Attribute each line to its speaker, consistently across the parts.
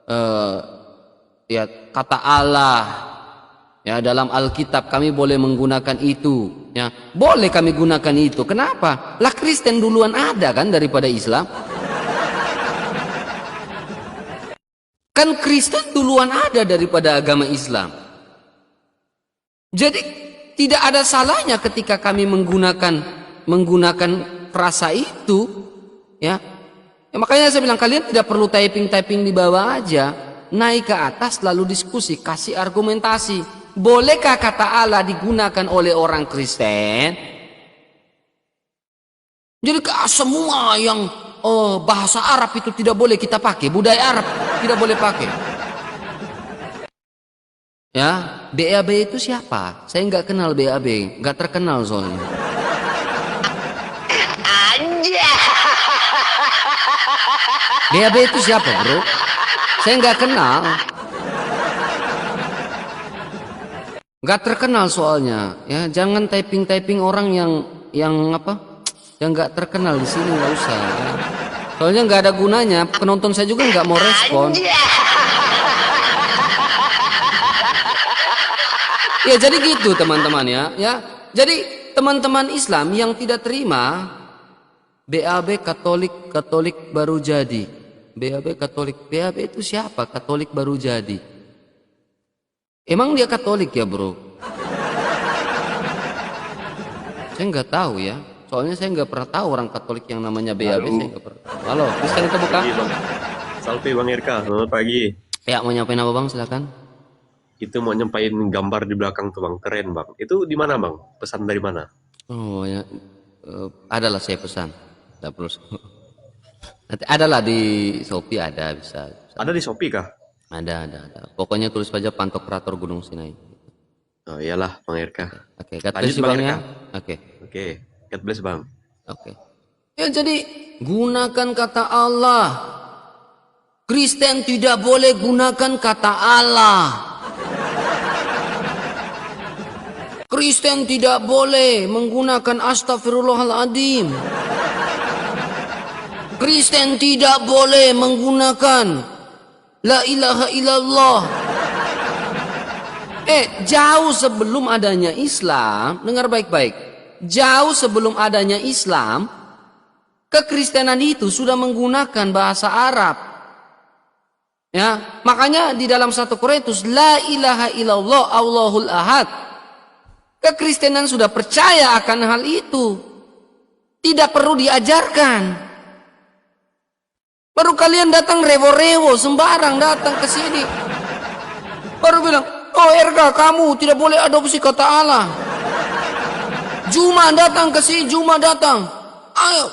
Speaker 1: eh, ya kata Allah, ya dalam Alkitab kami boleh menggunakan itu, ya boleh kami gunakan itu. Kenapa? Lah Kristen duluan ada kan daripada Islam. Kan Kristen duluan ada daripada agama Islam. Jadi tidak ada salahnya ketika kami menggunakan frasa itu, ya. Ya makanya saya bilang kalian tidak perlu typing di bawah aja, naik ke atas lalu diskusi, kasih argumentasi. Bolehkah kata Allah digunakan oleh orang Kristen? Jadi semua yang bahasa Arab itu tidak boleh kita pakai, budaya Arab tidak boleh pakai. Ya, BAB itu siapa? Saya nggak kenal BAB, nggak terkenal soalnya. BAB itu siapa, bro? Saya nggak kenal. Nggak terkenal soalnya. Ya, jangan typing orang yang apa? Yang nggak terkenal di sini nggak usah. Ya. Soalnya nggak ada gunanya. Penonton saya juga nggak mau respon. Ya jadi gitu teman-teman ya. Ya, jadi teman-teman Islam yang tidak terima BAB Katolik baru jadi. BAB Katolik. BAB itu siapa? Katolik baru jadi. Emang dia Katolik ya bro? Saya nggak tahu ya. Soalnya saya nggak pernah tahu orang Katolik yang namanya BAB. Saya nggak pernah. Halo, Kristen itu bukan?
Speaker 2: Salve Bang Irka, selamat pagi.
Speaker 1: Ya mau nyampein apa bang? Silakan.
Speaker 2: Itu mau nyampain gambar di belakang tuh Bang, keren Bang. Itu di mana Bang? Pesan dari mana?
Speaker 1: Oh ya, adalah saya pesan. Tidak perlu. Nanti adalah di Shopee ada bisa.
Speaker 2: Ada di Shopee kah?
Speaker 1: Ada. Pokoknya tulis saja Pantokrator Gunung Sinai.
Speaker 2: Oh iyalah Bang Irka.
Speaker 1: Oke, God bless
Speaker 2: Lanjut
Speaker 1: you
Speaker 2: Bang
Speaker 1: bang ya.
Speaker 2: Irka.
Speaker 1: Oke.
Speaker 2: Oke, God bless Bang.
Speaker 1: Oke. Ya jadi gunakan kata Allah. Kristen tidak boleh gunakan kata Allah. Kristen tidak boleh menggunakan astagfirullahaladzim. Kristen tidak boleh menggunakan la ilaha illallah. Jauh sebelum adanya Islam, dengar baik-baik. Jauh sebelum adanya Islam, kekristenan itu sudah menggunakan bahasa Arab. Ya, makanya di dalam 1 Korintus la ilaha illallah Allahul Ahad. Kekristenan sudah percaya akan hal itu. Tidak perlu diajarkan. Baru kalian datang rewo-rewo sembarang datang ke sini. Baru bilang, "Oh, Erga, kamu tidak boleh adopsi kata Allah." Juma datang ke sini, Juma datang. Ayo.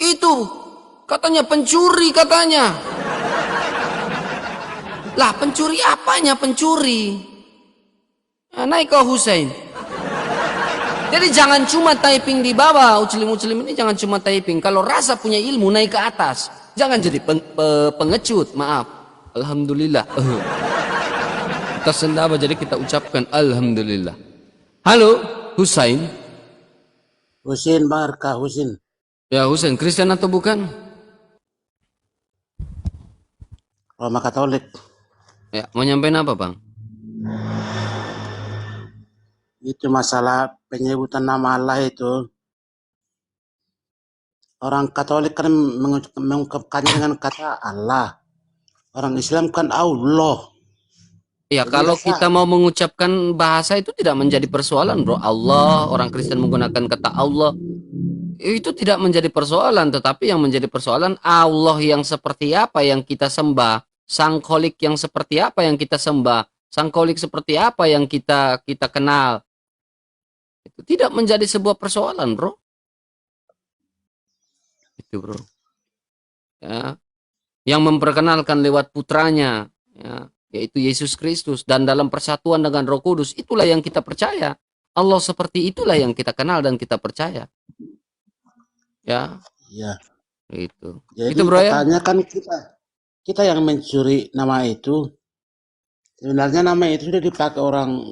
Speaker 1: Itu katanya pencuri katanya. Lah, pencuri apanya pencuri? Nah, naik ke Hussein. Jadi jangan cuma typing di bawah, ucelim-ucelim ini jangan cuma typing. Kalau rasa punya ilmu naik ke atas. Jangan jadi pengecut, maaf. Alhamdulillah. Kita sendaba jadi kita ucapkan Alhamdulillah. Halo, Husain.
Speaker 3: Husin Barka Husin.
Speaker 1: Ya Husain, Kristen atau bukan?
Speaker 3: Roma Katolik.
Speaker 1: Ya, mau nyampein apa bang?
Speaker 3: Itu masalah penyebutan nama Allah itu. Orang Katolik kan mengungkapkannya dengan kata Allah. Orang Islam kan Allah.
Speaker 1: Ya,
Speaker 3: Jadi
Speaker 1: kalau kita mau mengucapkan bahasa itu tidak menjadi persoalan, bro. Allah, orang Kristen menggunakan kata Allah. Itu tidak menjadi persoalan, tetapi yang menjadi persoalan Allah yang seperti apa yang kita sembah, Sang Kholik yang seperti apa yang kita sembah, Sang Kholik seperti apa yang kita kenal. Itu tidak menjadi sebuah persoalan, bro. Itu, bro. Ya. Yang memperkenalkan lewat putranya, ya, yaitu Yesus Kristus, dan dalam persatuan dengan Roh Kudus, itulah yang kita percaya. Allah seperti itulah yang kita kenal dan kita percaya. Ya.
Speaker 3: Iya.
Speaker 1: Itu.
Speaker 3: Jadi
Speaker 1: Itu bro ya.
Speaker 3: katanya kan kita yang mencuri nama itu. Sebenarnya nama itu sudah dipakai orang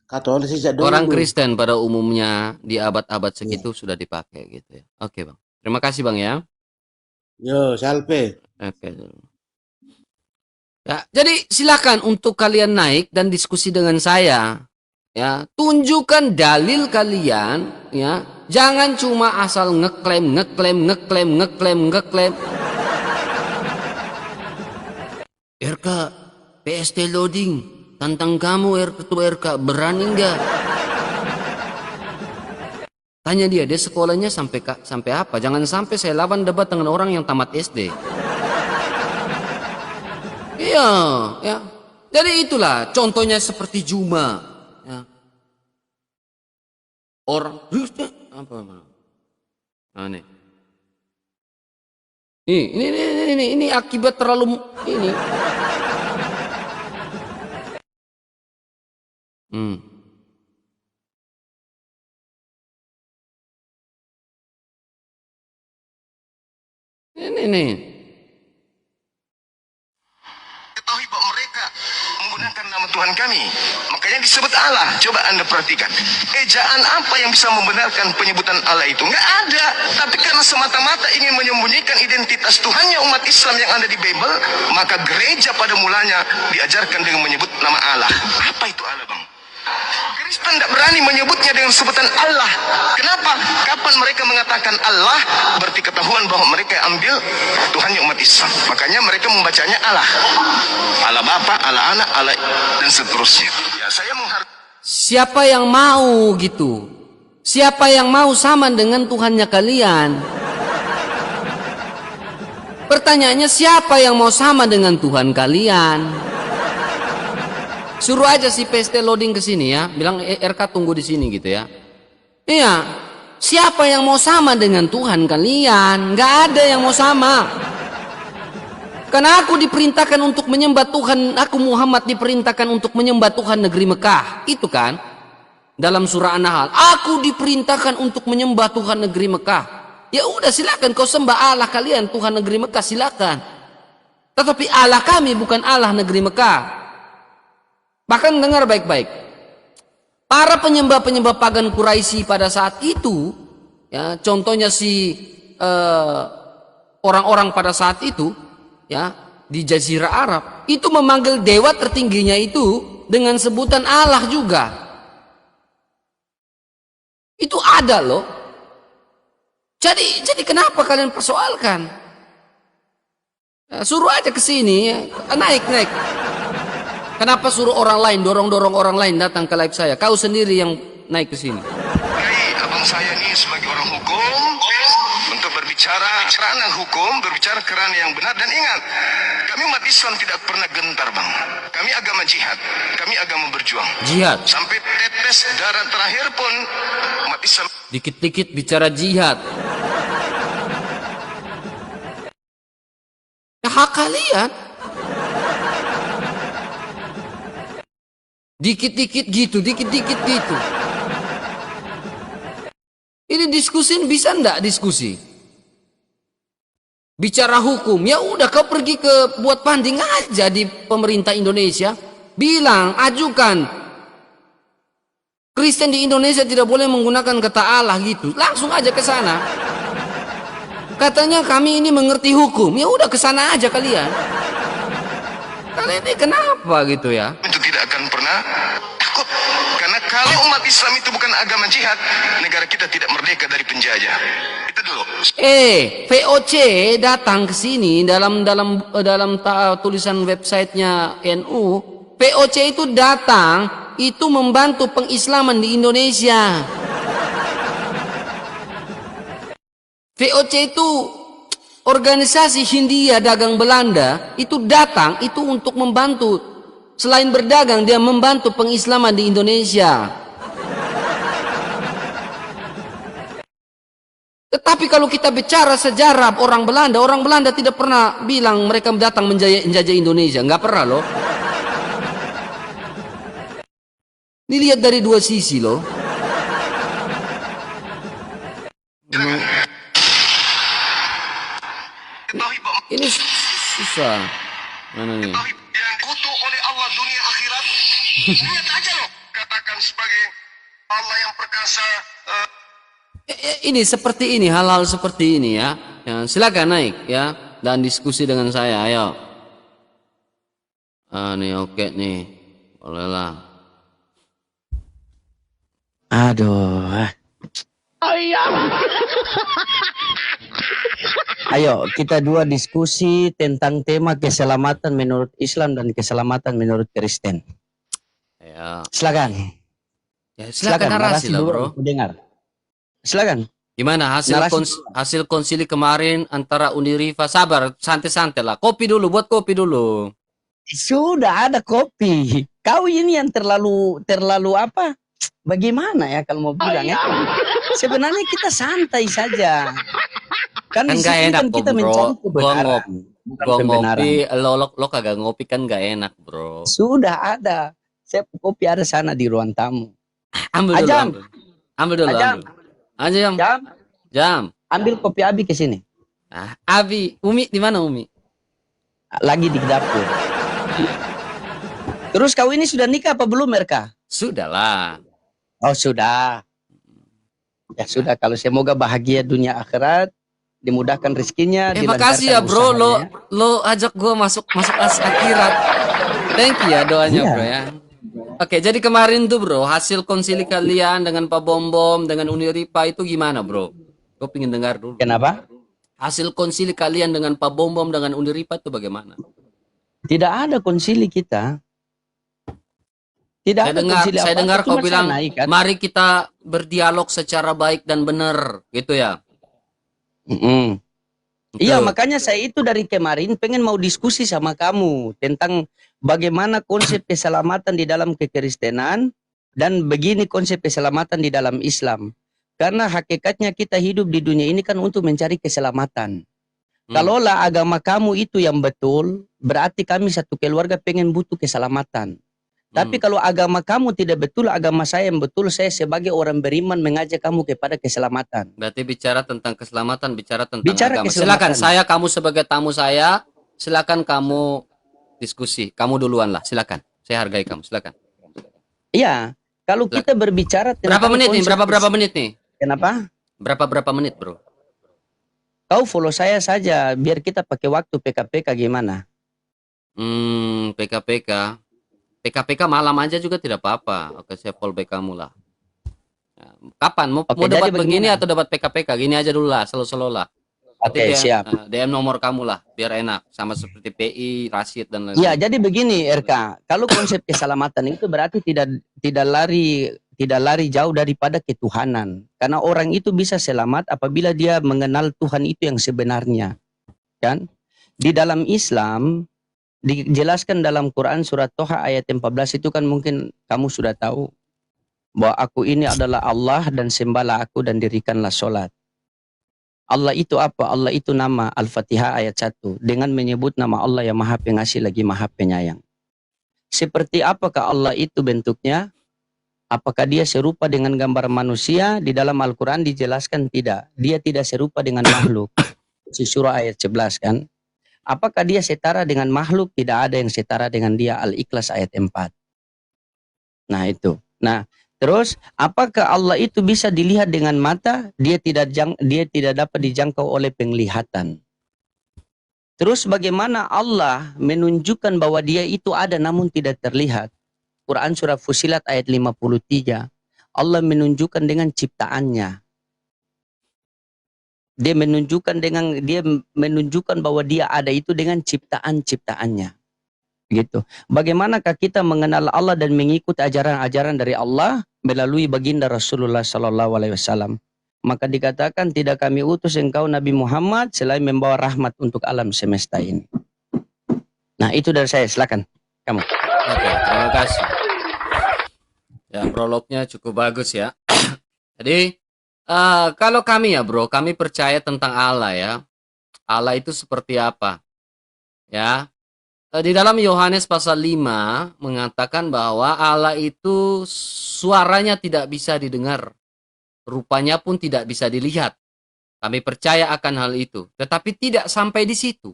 Speaker 3: Katolik sejak dulu.
Speaker 1: Orang Kristen pada umumnya di abad-abad segitu sudah dipakai gitu ya. Oke bang. Terima kasih bang ya.
Speaker 3: Yo, salve.
Speaker 1: Oke. Ya, jadi silakan untuk kalian naik dan diskusi dengan saya. Ya, tunjukkan dalil kalian, ya. Jangan cuma asal ngeklaim. RK, PST loading. Tantang kamu ketua RK, berani nggak? Tanya dia sekolahnya sampai apa? Jangan sampai saya lawan debat dengan orang yang tamat SD. Iya, ya. Jadi itulah contohnya seperti Juma. Ya. Orang apa? Nah, ini akibat terlalu ini. Ini.
Speaker 4: Ketahui bahwa mereka menggunakan nama Tuhan kami, makanya disebut Allah. Coba Anda perhatikan, ejaan apa yang bisa membenarkan penyebutan Allah itu? Nggak ada. Tapi karena semata-mata ingin menyembunyikan identitas Tuhannya umat Islam yang ada di Bible, maka gereja pada mulanya diajarkan dengan menyebut nama Allah. Apa itu Allah, Bang? Kristen tidak berani menyebutnya dengan sebutan Allah. Kenapa? Kapan mereka mengatakan Allah, berarti ketahuan bahwa mereka ambil Tuhannya umat Islam. Makanya mereka membacanya Allah. Allah Bapa, Allah Anak, Allah dan seterusnya. Ya, saya menghargai.
Speaker 1: Siapa yang mau gitu? Siapa yang mau sama dengan Tuhannya kalian? Pertanyaannya, siapa yang mau sama dengan Tuhan kalian? Suruh aja si PST loading ke sini ya, bilang RK tunggu di sini gitu ya. Iya, siapa yang mau sama dengan Tuhan kalian? Nggak ada yang mau sama. Karena aku diperintahkan untuk menyembah Tuhan, aku Muhammad diperintahkan untuk menyembah Tuhan negeri Mekah. Itu kan dalam surah An-Nahl. Aku diperintahkan untuk menyembah Tuhan negeri Mekah. Ya udah silakan kau sembah Allah kalian, Tuhan negeri Mekah silakan. Tetapi Allah kami bukan Allah negeri Mekah. Bahkan dengar baik-baik. Para penyembah-penyembah pagan Quraisy pada saat itu, ya, contohnya orang-orang pada saat itu, ya, di Jazirah Arab, itu memanggil dewa tertingginya itu dengan sebutan Allah juga. Itu ada loh. Jadi kenapa kalian persoalkan? Ya, suruh aja ke sini, ya. Naik. Kenapa suruh orang lain, dorong orang lain datang ke live saya? Kau sendiri yang naik ke sini.
Speaker 4: Abang saya ini sebagai orang hukum untuk berbicara kerana hukum, berbicara kerana yang benar. Dan ingat, kami umat Islam tidak pernah gentar, Bang. Kami agama jihad, kami agama berjuang.
Speaker 1: Jihad.
Speaker 4: Sampai tetes darah terakhir pun umat Islam.
Speaker 1: Dikit-dikit bicara jihad. Ya, hak kalian. Dikit-dikit gitu. Ini diskusi bisa ndak diskusi? Bicara hukum, ya udah kau pergi ke buat banding aja di pemerintah Indonesia, bilang ajukan Kristen di Indonesia tidak boleh menggunakan kata Allah gitu, langsung aja ke sana. Katanya kami ini mengerti hukum, ya udah ke sana aja kalian. Kalian ini kenapa gitu ya?
Speaker 4: Itu tidak akan pernah takut. Karena kalau umat Islam itu bukan agama jihad, negara kita tidak merdeka dari penjajah. Itu dulu.
Speaker 1: VOC datang ke sini dalam tulisan websitenya NU. VOC itu datang itu membantu pengislaman di Indonesia. VOC itu organisasi Hindia dagang Belanda itu datang itu untuk membantu, selain berdagang dia membantu pengislaman di Indonesia. Tetapi kalau kita bicara sejarah orang Belanda tidak pernah bilang mereka datang menjajah Indonesia, nggak pernah loh. Dilihat dari dua sisi loh. Ini susah. Mana nih?
Speaker 4: Yang dikutuk oleh Allah dunia akhirat. Lihat aja loh. Katakan sebagai Allah yang perkasa.
Speaker 1: Ini seperti ini, hal-hal seperti ini ya. Silakan naik ya dan diskusi dengan saya. Ayo. Nih oke nih. Boleh lah.
Speaker 5: Aduh. Ayo kita dua diskusi tentang tema keselamatan menurut Islam dan keselamatan menurut Kristen.
Speaker 1: Ya.
Speaker 5: Silakan.
Speaker 1: Ya, silakan narasi lah,
Speaker 5: dulu,
Speaker 1: bro.
Speaker 5: aku dengar. Silakan.
Speaker 1: Gimana hasil konsili kemarin antara Uniriva? Sabar, santai-santai lah. Kopi dulu, buat kopi dulu.
Speaker 5: Sudah ada kopi. Kau ini yang terlalu apa? Bagaimana ya kalau mau bilang ya? Sebenarnya kita santai saja. Kan
Speaker 1: Kan
Speaker 5: di
Speaker 1: gak
Speaker 5: sini
Speaker 1: enak
Speaker 5: kan
Speaker 1: kok,
Speaker 5: kita
Speaker 1: bro.
Speaker 5: mencari
Speaker 1: Gua
Speaker 5: kebenaran, bukan
Speaker 1: Gua
Speaker 5: pembenaran.
Speaker 1: ngopi, lo kagak ngopi kan gak enak, bro.
Speaker 5: Sudah ada. Saya kopi ada sana di ruang tamu.
Speaker 1: Ambil dulu,
Speaker 5: Ajam.
Speaker 1: ambil dulu.
Speaker 5: Ajam.
Speaker 1: Ajam.
Speaker 5: Jam,
Speaker 1: Jam.
Speaker 5: ambil kopi Abi ke sini.
Speaker 1: Abi, Umi di mana Umi?
Speaker 5: Lagi di dapur. Terus kau ini sudah nikah apa belum, Merka?
Speaker 1: Sudahlah.
Speaker 5: Oh, sudah. Ya sudah, kalau semoga bahagia dunia akhirat, dimudahkan rezekinya.
Speaker 1: Makasih ya, bro. Lo ajak gua masuk akhirat. Thank you ya doanya,
Speaker 5: Iya.
Speaker 1: bro ya. Oke, jadi kemarin tuh, bro, hasil konsili kalian dengan Pak Bom dengan Uniripa itu gimana, bro? Gue pengen dengar dulu.
Speaker 5: Kenapa?
Speaker 1: Hasil konsili kalian dengan Pak Bom dengan Uniripa itu bagaimana?
Speaker 5: Tidak ada konsili kita. Tidak ada konsili
Speaker 1: Saya
Speaker 5: apa-apa,
Speaker 1: dengar
Speaker 5: cuma
Speaker 1: kau bilang,
Speaker 5: saya naik, kan?
Speaker 1: mari kita berdialog secara baik dan benar, gitu ya?
Speaker 5: Mm-mm.
Speaker 1: Gitu.
Speaker 5: Iya, makanya saya itu dari kemarin pengen mau diskusi sama kamu tentang bagaimana konsep keselamatan di dalam kekristenan dan begini konsep keselamatan di dalam Islam. Karena hakikatnya kita hidup di dunia ini kan untuk mencari keselamatan. Kalaulah agama kamu itu yang betul, berarti kami satu keluarga pengen butuh keselamatan. Tapi kalau agama kamu tidak betul, agama saya yang betul, saya sebagai orang beriman mengajak kamu kepada keselamatan.
Speaker 1: Berarti bicara tentang keselamatan, bicara tentang agama.
Speaker 5: Keselamatan.
Speaker 1: Silakan, kamu sebagai tamu saya, silakan kamu diskusi. Kamu duluan lah, silakan. Saya hargai kamu, silakan.
Speaker 5: Iya, kalau kita berbicara tentang
Speaker 1: berapa menit nih? Berapa menit nih?
Speaker 5: Kenapa?
Speaker 1: Berapa menit, bro?
Speaker 5: Kau follow saya saja, biar kita pakai waktu PKPK gimana?
Speaker 1: PKPK malam aja juga tidak apa-apa. Oke, saya follow back kamu lah. Ya, kapan? Mau
Speaker 5: Oke,
Speaker 1: debat
Speaker 5: jadi
Speaker 1: begini
Speaker 5: bagaimana?
Speaker 1: atau debat PKPK? Gini aja dulu lah, selo-selo lah.
Speaker 5: Oke, siap.
Speaker 1: DM nomor kamu lah, biar enak. Sama seperti PI, Rashid, dan lain-lain.
Speaker 5: Ya, jadi begini RK, kalau konsep keselamatan itu berarti tidak lari jauh daripada ketuhanan. Karena orang itu bisa selamat apabila dia mengenal Tuhan itu yang sebenarnya. Kan? Di dalam Islam dijelaskan dalam Quran surat Toha ayat 14 itu kan mungkin kamu sudah tahu bahwa aku ini adalah Allah dan sembahlah aku dan dirikanlah sholat. Allah itu apa? Allah itu nama Al-Fatihah ayat 1 dengan menyebut nama Allah yang Maha Pengasih lagi Maha Penyayang. Seperti apakah Allah itu bentuknya? Apakah dia serupa dengan gambar manusia? Di dalam Al-Quran dijelaskan tidak. Dia tidak serupa dengan makhluk. Surah ayat 11 kan. Apakah dia setara dengan makhluk? Tidak ada yang setara dengan dia. Al-Ikhlas ayat 4. Nah itu. Nah terus apakah Allah itu bisa dilihat dengan mata? Dia tidak dapat dijangkau oleh penglihatan. Terus bagaimana Allah menunjukkan bahwa dia itu ada namun tidak terlihat? Quran surah Fusilat ayat 53. Allah menunjukkan dengan ciptaannya. Dia menunjukkan bahwa dia ada itu dengan ciptaan-ciptaannya. Gitu. Bagaimanakah kita mengenal Allah dan mengikuti ajaran-ajaran dari Allah melalui baginda Rasulullah sallallahu alaihi wasallam? Maka dikatakan tidak kami utus engkau Nabi Muhammad selain membawa rahmat untuk alam semesta ini. Nah, itu dari saya, silakan kamu.
Speaker 1: Oke, terima kasih. Ya, prolognya cukup bagus ya. Jadi kalau kami ya bro, kami percaya tentang Allah ya. Allah itu seperti apa? Ya. Di dalam Yohanes pasal 5 mengatakan bahwa Allah itu suaranya tidak bisa didengar. Rupanya pun tidak bisa dilihat. Kami percaya akan hal itu. Tetapi tidak sampai di situ.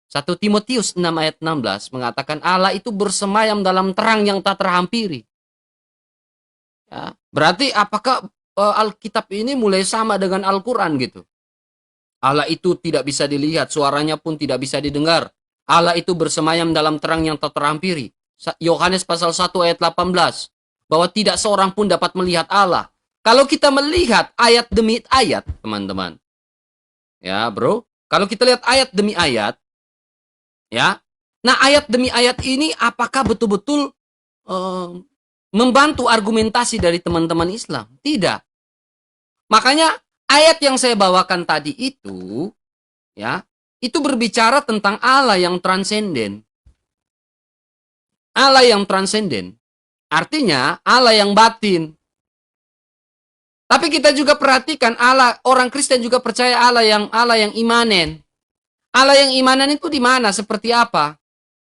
Speaker 1: 1 Timotius 6 ayat 16 mengatakan Allah itu bersemayam dalam terang yang tak terhampiri. Ya. Berarti apakah Alkitab ini mulai sama dengan Al-Quran gitu? Allah itu tidak bisa dilihat, suaranya pun tidak bisa didengar. Allah itu bersemayam dalam terang yang tak terhampiri. Yohanes pasal 1 ayat 18. Bahwa tidak seorang pun dapat melihat Allah. Kalau kita melihat ayat demi ayat, teman-teman. Ya, bro. Kalau kita lihat ayat demi ayat, ya. Nah, ayat demi ayat ini apakah betul-betul membantu argumentasi dari teman-teman Islam? Tidak. Makanya ayat yang saya bawakan tadi itu, ya, itu berbicara tentang Allah yang transenden. Allah yang transenden. Artinya Allah yang batin. Tapi kita juga perhatikan Allah, orang Kristen juga percaya Allah yang imanen. Allah yang imanen itu di mana? Seperti apa?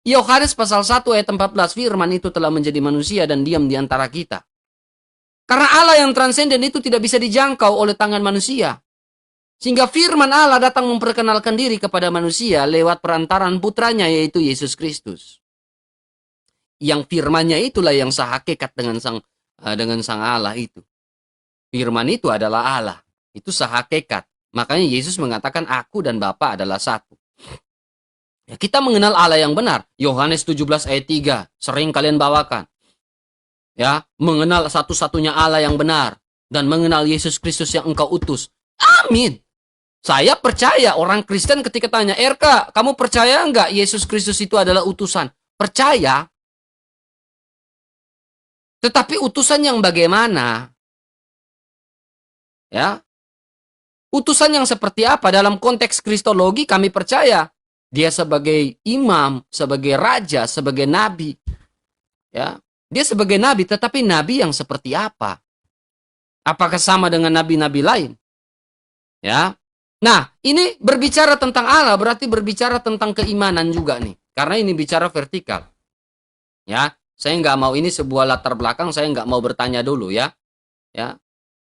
Speaker 1: Yohanes pasal 1 ayat 14, firman itu telah menjadi manusia dan diam di antara kita. Karena Allah yang transenden itu tidak bisa dijangkau oleh tangan manusia. Sehingga firman Allah datang memperkenalkan diri kepada manusia lewat perantaran putranya, yaitu Yesus Kristus. Yang firmannya itulah yang sehakikat dengan sang Allah itu. Firman itu adalah Allah. Itu sehakikat. Makanya Yesus mengatakan aku dan Bapa adalah satu. Ya, kita mengenal Allah yang benar. Yohanes 17 ayat 3. Sering kalian bawakan. Ya, mengenal satu-satunya Allah yang benar. Dan mengenal Yesus Kristus yang engkau utus. Amin. Saya percaya orang Kristen ketika tanya, RK, kamu percaya enggak Yesus Kristus itu adalah utusan? Percaya. Tetapi utusan yang bagaimana? Ya, utusan yang seperti apa? Dalam konteks kristologi kami percaya dia sebagai imam, sebagai raja, sebagai nabi. Ya, dia sebagai nabi, tetapi nabi yang seperti apa? Apakah sama dengan nabi-nabi lain? Ya. Nah, ini berbicara tentang Allah, berarti berbicara tentang keimanan juga nih. Karena ini bicara vertikal. Ya, saya nggak mau ini sebuah latar belakang, saya nggak mau bertanya dulu ya. Ya.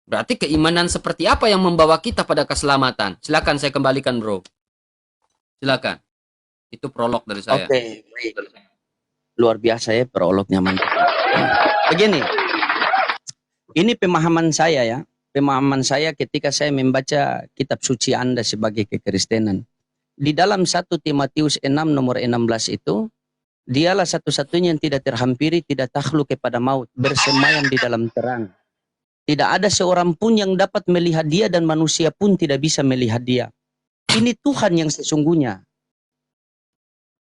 Speaker 1: Berarti keimanan seperti apa yang membawa kita pada keselamatan? Silakan saya kembalikan, bro. Silakan. Itu prolog dari saya.
Speaker 5: Oke, baik. Luar biasa ya prolognya, mantap. Begini, ini pemahaman saya ya. Pemahaman saya ketika saya membaca kitab suci Anda sebagai kekristenan. Di dalam 1 Timotius 6 nomor 16 itu, dialah satu-satunya yang tidak terhampiri, tidak takluk kepada maut, bersemayam di dalam terang. Tidak ada seorang pun yang dapat melihat dia dan manusia pun tidak bisa melihat dia. Ini Tuhan yang sesungguhnya.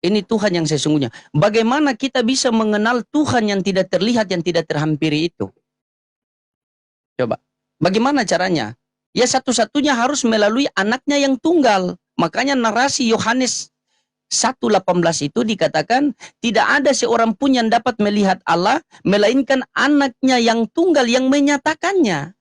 Speaker 5: Ini Tuhan yang sesungguhnya. Bagaimana kita bisa mengenal Tuhan yang tidak terlihat, yang tidak terhampiri itu? Coba. Bagaimana caranya? Ya satu-satunya harus melalui anaknya yang tunggal. Makanya narasi Yohanes 1:18 itu dikatakan tidak ada seorang pun yang dapat melihat Allah melainkan anaknya yang tunggal yang menyatakannya.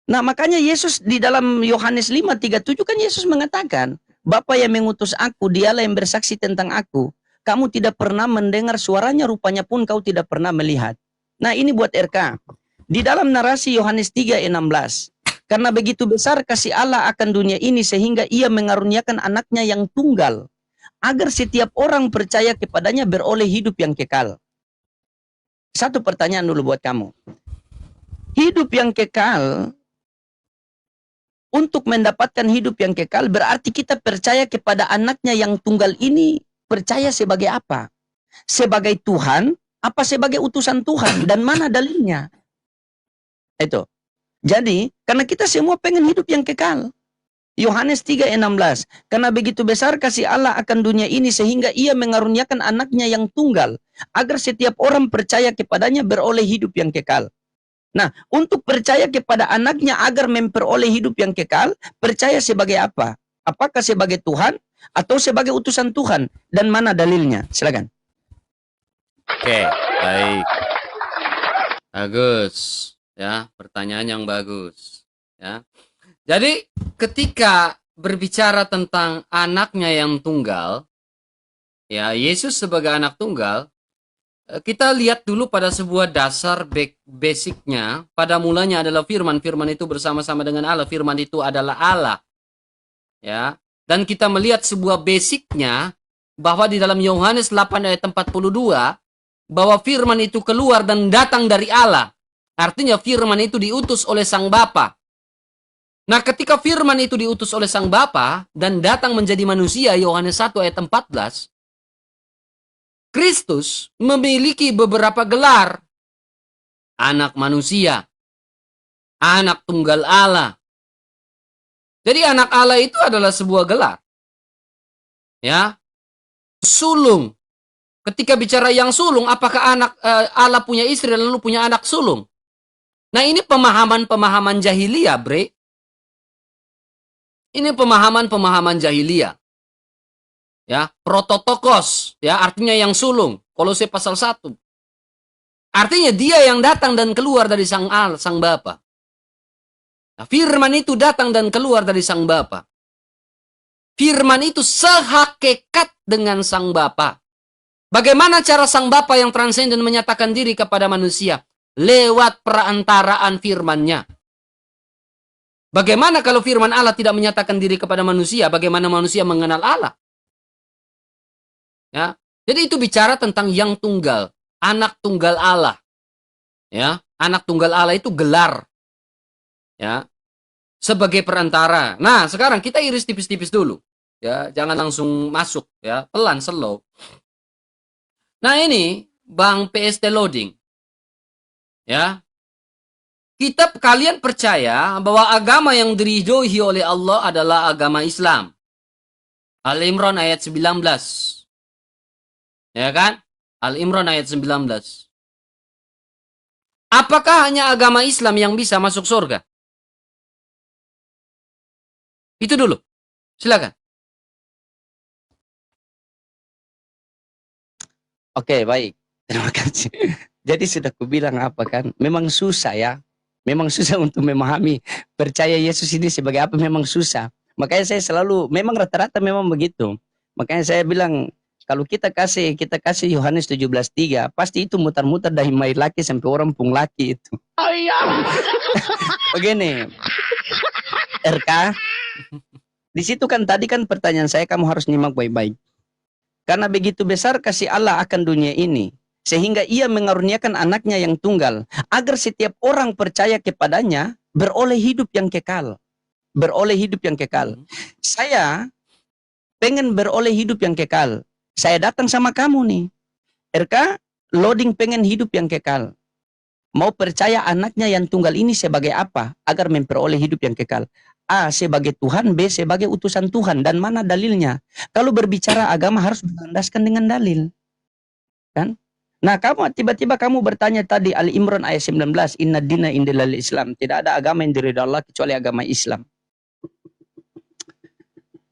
Speaker 5: Nah makanya Yesus di dalam Yohanes 5:37 kan Yesus mengatakan, Bapa yang mengutus aku, dialah yang bersaksi tentang aku. Kamu tidak pernah mendengar suaranya, rupanya pun kau tidak pernah melihat. Nah ini buat RK. Di dalam narasi Yohanes 3:16. Karena begitu besar kasih Allah akan dunia ini sehingga ia mengaruniakan anaknya yang tunggal. Agar setiap orang percaya kepadanya beroleh hidup yang kekal. Satu pertanyaan dulu buat kamu. Hidup yang kekal, untuk mendapatkan hidup yang kekal berarti kita percaya kepada anaknya yang tunggal ini. Percaya sebagai apa? Sebagai Tuhan, apa sebagai utusan Tuhan? Dan mana dalilnya? Itu. Jadi, karena kita semua pengen hidup yang kekal. Yohanes 3:16. Karena begitu besar kasih Allah akan dunia ini sehingga ia mengaruniakan anaknya yang tunggal. Agar setiap orang percaya kepadanya beroleh hidup yang kekal. Nah, untuk percaya kepada anaknya agar memperoleh hidup yang kekal, percaya sebagai apa? Apakah sebagai Tuhan atau sebagai utusan Tuhan? Dan mana dalilnya? Silakan.
Speaker 1: Oke, baik. Bagus. Ya, pertanyaan yang bagus. Ya. Jadi, ketika berbicara tentang anaknya yang tunggal, ya, Yesus sebagai anak tunggal, kita lihat dulu pada sebuah dasar basicnya. Pada mulanya adalah firman. Firman itu bersama-sama dengan Allah. Firman itu adalah Allah. Ya. Dan kita melihat sebuah basicnya, bahwa di dalam Yohanes 8 ayat 42, bahwa firman itu keluar dan datang dari Allah. Artinya firman itu diutus oleh Sang Bapa. Nah, ketika firman itu diutus oleh Sang Bapa dan datang menjadi manusia, Yohanes 1 ayat 14, Kristus memiliki beberapa gelar. Anak manusia, anak tunggal Allah. Jadi anak Allah itu adalah sebuah gelar. Ya. Sulung. Ketika bicara yang sulung, apakah anak Allah punya istri lalu punya anak sulung? Nah, ini pemahaman-pemahaman jahiliyah, bre. Ini pemahaman-pemahaman jahiliyah. Ya, prototokos, ya, artinya yang sulung. Kolose pasal 1. Artinya dia yang datang dan keluar dari Sang Bapa. Nah, firman itu datang dan keluar dari Sang Bapa. Firman itu sehakikat dengan Sang Bapa. Bagaimana cara Sang Bapa yang transenden menyatakan diri kepada manusia? Lewat perantaraan firman-Nya. Bagaimana kalau firman Allah tidak menyatakan diri kepada manusia? Bagaimana manusia mengenal Allah? Ya, jadi itu bicara tentang yang tunggal, anak tunggal Allah. Ya, anak tunggal Allah itu gelar. Ya, sebagai perantara. Nah, sekarang kita iris tipis-tipis dulu. Ya, jangan langsung masuk. Ya, pelan, slow. Nah, ini Bang PST Loading. Ya, kalian percaya bahwa agama yang diridhoi oleh Allah adalah agama Islam. Al-Imran ayat 19. Ya kan? Al-Imran ayat 19. Apakah hanya agama Islam yang bisa masuk surga? Itu dulu. Silakan.
Speaker 5: Oke, baik. Terima kasih. Jadi sudah kubilang apa kan? Memang susah ya. Memang susah untuk memahami percaya Yesus ini sebagai apa, memang susah. Makanya saya selalu, memang rata-rata memang begitu. Makanya saya bilang, kalau kita kasih Yohanes 17:3, pasti itu mutar-mutar dari mai laki sampai orang pung laki itu. Oh iya. Begini. RK, di situ kan tadi kan pertanyaan saya, kamu harus nyimak baik-baik. Karena begitu besar kasih Allah akan dunia ini, sehingga ia mengaruniakan anaknya yang tunggal, agar setiap orang percaya kepadanya beroleh hidup yang kekal. Beroleh hidup yang kekal. Saya pengen beroleh hidup yang kekal. Saya datang sama kamu nih. RK, Loading pengen hidup yang kekal. Mau percaya anaknya yang tunggal ini sebagai apa? Agar memperoleh hidup yang kekal. A, sebagai Tuhan. B, sebagai utusan Tuhan. Dan mana dalilnya? Kalau berbicara agama harus dilandaskan dengan dalil. Kan? Nah, tiba-tiba kamu bertanya tadi Ali Imran ayat 19, inna dina indal Islam. Tidak ada agama yang diridhoi Allah kecuali agama Islam.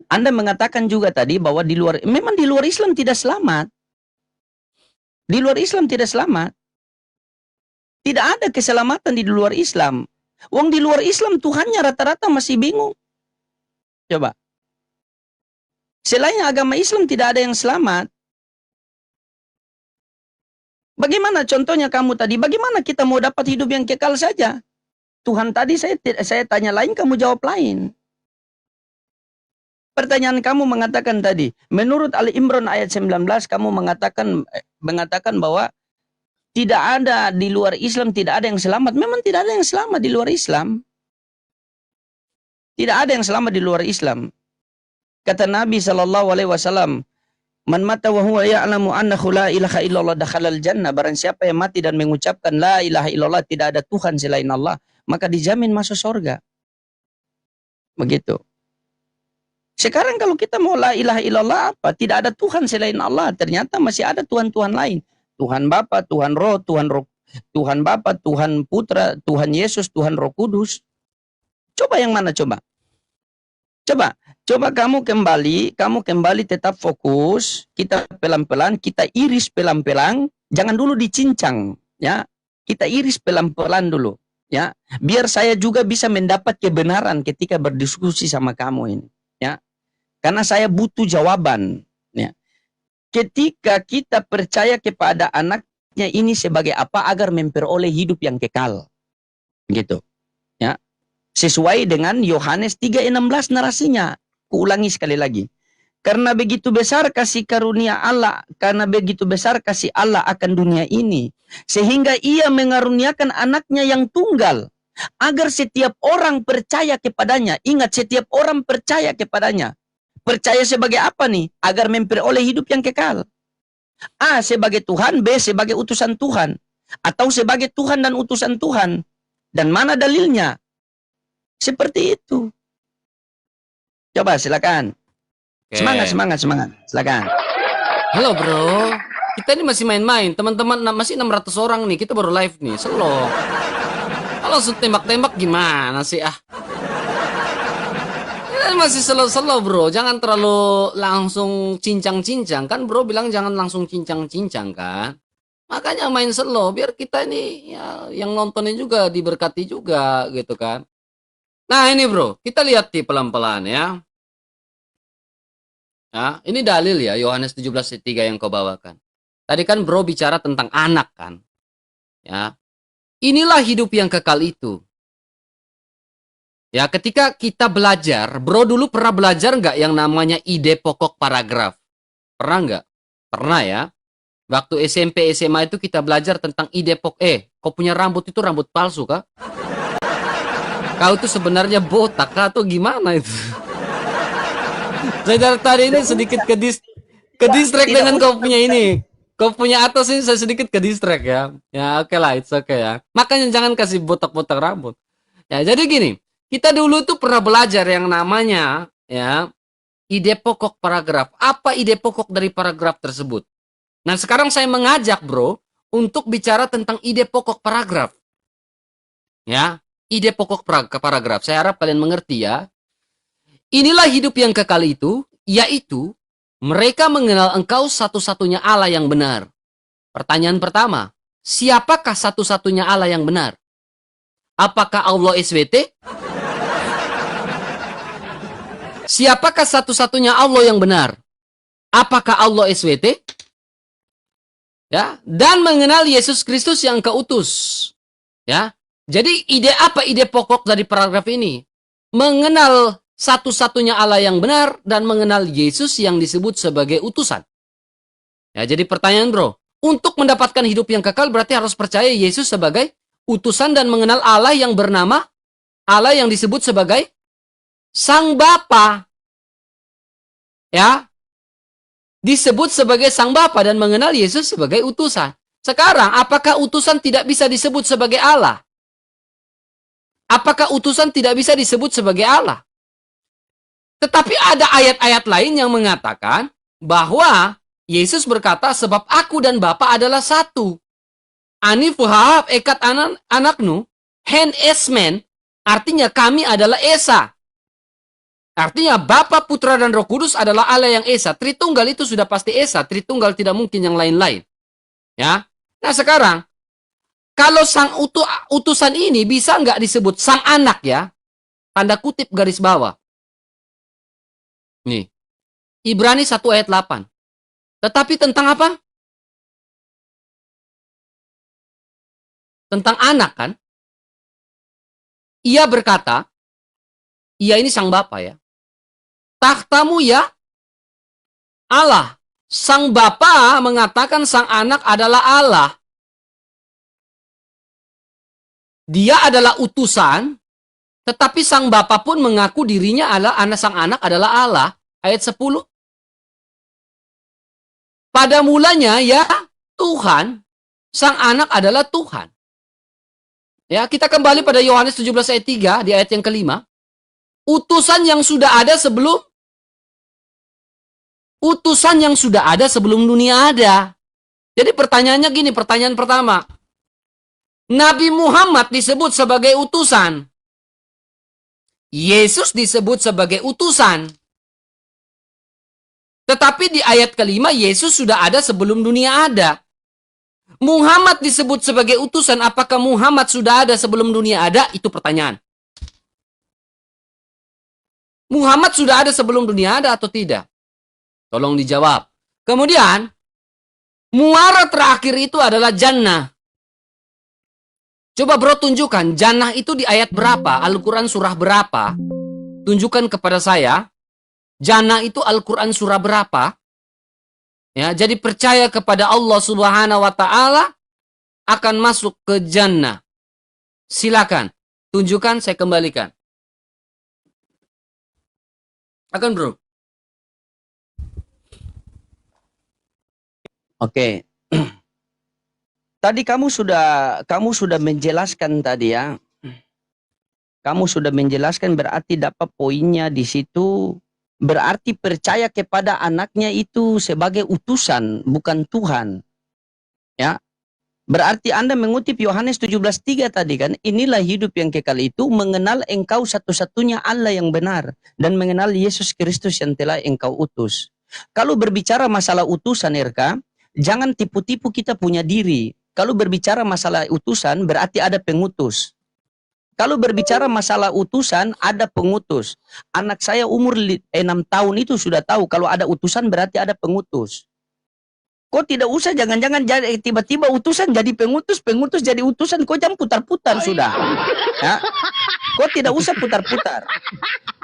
Speaker 5: Anda mengatakan juga tadi bahwa memang di luar Islam tidak selamat. Di luar Islam tidak selamat. Tidak ada keselamatan di luar Islam. Wong di luar Islam Tuhannya rata-rata masih bingung. Coba. Selain agama Islam tidak ada yang selamat. Bagaimana contohnya kamu tadi? Bagaimana kita mau dapat hidup yang kekal saja? Tuhan tadi saya tanya lain, kamu jawab lain. Pertanyaan kamu mengatakan tadi, menurut Ali Imran ayat 19 kamu mengatakan bahwa tidak ada di luar Islam, tidak ada yang selamat. Memang tidak ada yang selamat di luar Islam. Tidak ada yang selamat di luar Islam. Kata Nabi SAW, man mata wa huwa ya'lamu annahu la ilaha illallah dakhalal jannah. Barang siapa yang mati dan mengucapkan la ilaha illallah, tidak ada Tuhan selain Allah, maka dijamin masuk surga. Begitu. Sekarang kalau kita mau la ilaha illallah apa? Tidak ada Tuhan selain Allah. Ternyata masih ada Tuhan-Tuhan lain. Tuhan Bapa, Tuhan Roh, Tuhan Bapa, Tuhan Putra, Tuhan Yesus, Tuhan Roh Kudus. Coba yang mana coba? Coba kamu kembali tetap fokus. Kita pelan-pelan, kita iris pelan-pelan. Jangan dulu dicincang, ya. Kita iris pelan-pelan dulu, ya. Biar saya juga bisa mendapat kebenaran ketika berdiskusi sama kamu ini, ya. Karena saya butuh jawaban, ya. Ketika kita percaya kepada anaknya ini sebagai apa agar memperoleh hidup yang kekal, gitu, ya. Sesuai dengan Yohanes 3:16 narasinya. Kuulangi sekali lagi. Karena begitu besar kasih karunia Allah, karena begitu besar kasih Allah akan dunia ini, sehingga ia mengaruniakan anaknya yang tunggal, Agar setiap orang percaya kepadanya. Ingat, setiap orang percaya kepadanya. Percaya sebagai apa nih? Agar memperoleh hidup yang kekal. A, sebagai Tuhan. B, sebagai utusan Tuhan. Atau sebagai Tuhan dan utusan Tuhan. Dan mana dalilnya? Seperti itu. Coba silakan.
Speaker 1: Oke.
Speaker 5: Semangat. Silakan.
Speaker 1: Halo bro, kita ini masih main-main. Teman-teman masih 600 orang nih. Kita baru live nih. Slow. Kalau langsung tembak-tembak gimana sih ah? Kita masih slow-slow bro. Jangan terlalu langsung cincang-cincang. Kan bro bilang jangan langsung cincang-cincang kan. Makanya main slow. Biar kita ini ya, yang nontonin juga diberkati juga gitu kan. Nah ini bro. Kita lihat nih pelan-pelan ya. Ya, ini dalil ya, Yohanes 17:3 yang kau bawakan. Tadi kan bro bicara tentang anak kan. Ya. Inilah hidup yang kekal itu. Ya, ketika kita belajar, bro dulu pernah belajar nggak yang namanya ide pokok paragraf? Pernah nggak? Pernah ya. Waktu SMP, SMA itu kita belajar tentang ide pokok. Kau punya rambut itu rambut palsu kah? Kau itu sebenarnya botak kah atau gimana itu? Saya dari tadi ini sedikit ke distract dengan kau punya ini. Kau punya atas ini saya sedikit ke distract ya. Ya oke lah, it's okay ya. Makanya jangan kasih botak-botak rambut. Ya jadi gini, kita dulu tuh pernah belajar yang namanya ya ide pokok paragraf. Apa ide pokok dari paragraf tersebut? Nah sekarang saya mengajak bro untuk bicara tentang ide pokok paragraf. Ya, ide pokok paragraf. Saya harap kalian mengerti ya. Inilah hidup yang kekal itu, yaitu mereka mengenal engkau satu-satunya Allah yang benar. Pertanyaan pertama, siapakah satu-satunya Allah yang benar? Apakah Allah SWT? Siapakah satu-satunya Allah yang benar? Apakah Allah SWT? Ya, dan mengenal Yesus Kristus yang engkau utus. Ya. Jadi ide pokok dari paragraf ini? Mengenal satu-satunya Allah yang benar dan mengenal Yesus yang disebut sebagai utusan. Ya, jadi pertanyaan bro, untuk mendapatkan hidup yang kekal berarti harus percaya Yesus sebagai utusan dan mengenal Allah yang bernama Allah yang disebut sebagai Sang Bapa. Ya. Disebut sebagai Sang Bapa dan mengenal Yesus sebagai utusan. Sekarang, apakah utusan tidak bisa disebut sebagai Allah? Apakah utusan tidak bisa disebut sebagai Allah? Tetapi ada ayat-ayat lain yang mengatakan bahwa Yesus berkata, sebab aku dan Bapa adalah satu. Ani fuhahab ekat anaknu, hen esmen, artinya kami adalah Esa. Artinya Bapa, Putra, dan Roh Kudus adalah Allah yang Esa. Tritunggal itu sudah pasti Esa. Tritunggal tidak mungkin yang lain-lain. Ya. Nah sekarang, kalau sang utusan ini bisa nggak disebut sang anak ya? Tanda kutip garis bawah. Nih, Ibrani 1 ayat 8. Tetapi tentang apa? Tentang anak kan? Ia berkata, ia ini sang Bapa ya. Takhtamu ya Allah. Sang Bapa mengatakan sang anak adalah Allah. Dia adalah utusan. Tetapi sang Bapa pun mengaku dirinya adalah sang anak adalah Allah. Ayat 10. Pada mulanya ya Tuhan, sang anak adalah Tuhan. Ya, kita kembali pada Yohanes 17 ayat 3 di ayat yang kelima. Utusan yang sudah ada sebelum dunia ada. Jadi pertanyaannya gini, pertanyaan pertama. Nabi Muhammad disebut sebagai utusan. Yesus disebut sebagai utusan. Tetapi di ayat kelima, Yesus sudah ada sebelum dunia ada. Muhammad disebut sebagai utusan. Apakah Muhammad sudah ada sebelum dunia ada? Itu pertanyaan. Muhammad sudah ada sebelum dunia ada atau tidak? Tolong dijawab. Kemudian, muara terakhir itu adalah jannah. Coba bro tunjukkan, jannah itu di ayat berapa? Al-Quran surah berapa? Tunjukkan kepada saya. Jannah itu Al-Quran surah berapa? Ya, jadi percaya kepada Allah Subhanahu wa Ta'ala akan masuk ke jannah. Silakan tunjukkan, saya kembalikan. Akan bro.
Speaker 5: Oke. Tadi kamu sudah menjelaskan tadi ya. Kamu sudah menjelaskan berarti dapat poinnya di situ. Berarti percaya kepada anaknya itu sebagai utusan, bukan Tuhan. Ya. Berarti Anda mengutip Yohanes 17:3 tadi kan. Inilah hidup yang kekal itu, mengenal engkau satu-satunya Allah yang benar. Dan mengenal Yesus Kristus yang telah engkau utus. Kalau berbicara masalah utusan RK, jangan tipu-tipu kita punya diri. Kalau berbicara masalah utusan, berarti ada pengutus. Kalau berbicara masalah utusan, ada pengutus. Anak saya umur 6 tahun itu sudah tahu kalau ada utusan berarti ada pengutus. Kok tidak usah jangan-jangan tiba-tiba utusan jadi pengutus, pengutus jadi utusan, kok jangan putar-putar sudah. Ya? Kok tidak usah putar-putar.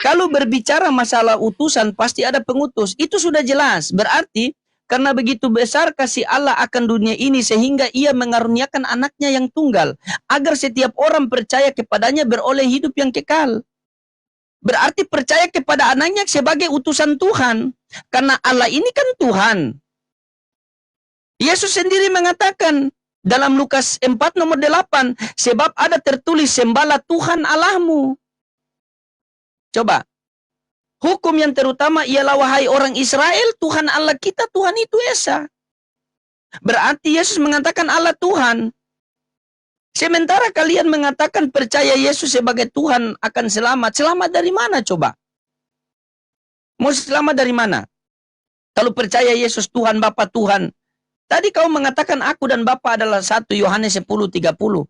Speaker 5: Kalau berbicara masalah utusan pasti ada pengutus, itu sudah jelas. Berarti karena begitu besar kasih Allah akan dunia ini sehingga ia mengaruniakan anaknya yang tunggal. Agar setiap orang percaya kepadanya beroleh hidup yang kekal. Berarti percaya kepada anaknya sebagai utusan Tuhan. Karena Allah ini kan Tuhan. Yesus sendiri mengatakan dalam Lukas 4 nomor 8. Sebab ada tertulis sembahlah Tuhan Allahmu. Coba. Hukum yang terutama ialah wahai orang Israel, Tuhan Allah kita, Tuhan itu Esa. Berarti Yesus mengatakan Allah Tuhan. Sementara kalian mengatakan percaya Yesus sebagai Tuhan akan selamat. Selamat dari mana coba? Mau selamat dari mana? Kalau percaya Yesus Tuhan, Bapa Tuhan. Tadi kau mengatakan aku dan Bapa adalah satu, Yohanes 10:30.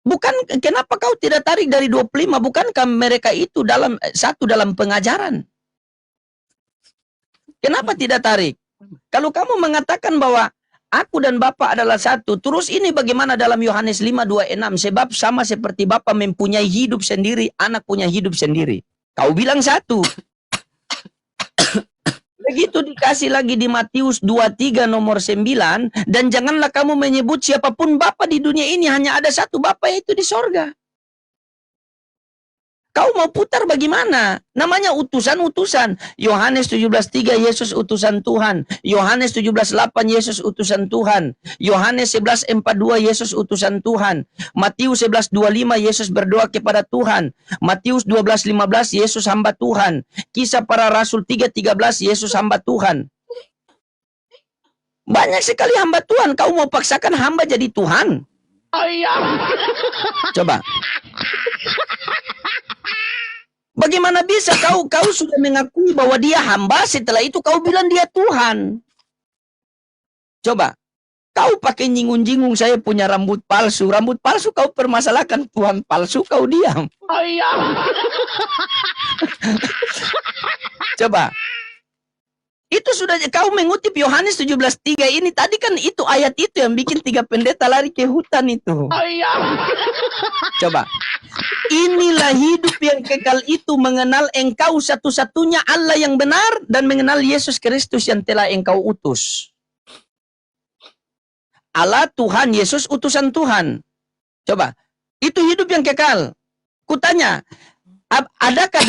Speaker 5: Bukan, kenapa kau tidak tarik dari 25? Bukankah mereka itu satu dalam pengajaran? Kenapa tidak tarik? Kalau kamu mengatakan bahwa aku dan Bapa adalah satu, terus ini bagaimana dalam Yohanes 5:26? Sebab sama seperti Bapa mempunyai hidup sendiri, anak punya hidup sendiri. Kau bilang satu. Begitu dikasih lagi di Matius 23 nomor 9, dan janganlah kamu menyebut siapapun Bapa di dunia ini, hanya ada satu Bapa yaitu di sorga. Kau mau putar bagaimana? Namanya utusan-utusan. Yohanes 17:3 Yesus utusan Tuhan. Yohanes 17:8 Yesus utusan Tuhan. Yohanes 11:42 Yesus utusan Tuhan. Matius 11:25 Yesus berdoa kepada Tuhan. Matius 12:15 Yesus hamba Tuhan. Kisah para Rasul 3:13 Yesus hamba Tuhan. Banyak sekali hamba Tuhan. Kau mau paksakan hamba jadi Tuhan? Coba. Bagaimana bisa kau sudah mengakui bahwa dia hamba, setelah itu kau bilang dia Tuhan? Coba, kau pakai nyingung-nyingung saya punya rambut palsu. Rambut palsu kau permasalahkan, Tuhan palsu kau diam. Coba. Itu sudah kau mengutip Yohanes 17:3 ini. Tadi kan itu ayat itu yang bikin 3 pendeta lari ke hutan itu. Coba. Inilah hidup yang kekal itu, mengenal engkau satu-satunya Allah yang benar dan mengenal Yesus Kristus yang telah engkau utus. Allah Tuhan, Yesus utusan Tuhan. Coba. Itu hidup yang kekal. Kutanya, adakah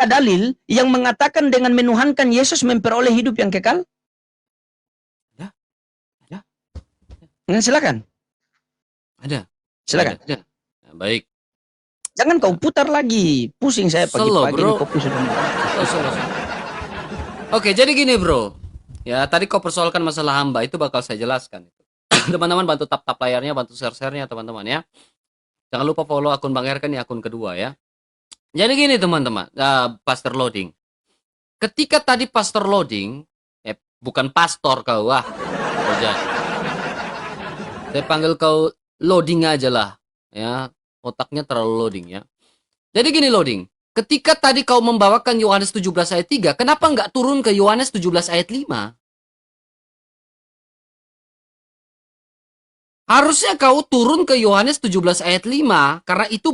Speaker 5: dalil yang mengatakan dengan menuhankan Yesus memperoleh hidup yang kekal?
Speaker 1: Ada.
Speaker 5: Silakan.
Speaker 1: Ada.
Speaker 5: Silakan.
Speaker 1: Ada. Nah, baik.
Speaker 5: Jangan kau putar lagi. Pusing saya pagi-pagi ini kopi sudah.
Speaker 1: Oke, jadi gini bro. Ya, tadi kau persoalkan masalah hamba, itu bakal saya jelaskan. Teman-teman bantu tap-tap layarnya, bantu share-share-nya teman-teman ya. Jangan lupa follow akun Bang Erkan, ini akun kedua ya. Jadi gini teman-teman, Pastor Loading. Ketika tadi Pastor Loading, bukan pastor kau, saya panggil kau Loading aja lah, ya, otaknya terlalu loading ya. Jadi gini Loading, ketika tadi kau membawakan Yohanes 17 ayat 3, kenapa nggak turun ke Yohanes 17 ayat 5? Harusnya kau turun ke Yohanes 17 ayat 5, karena itu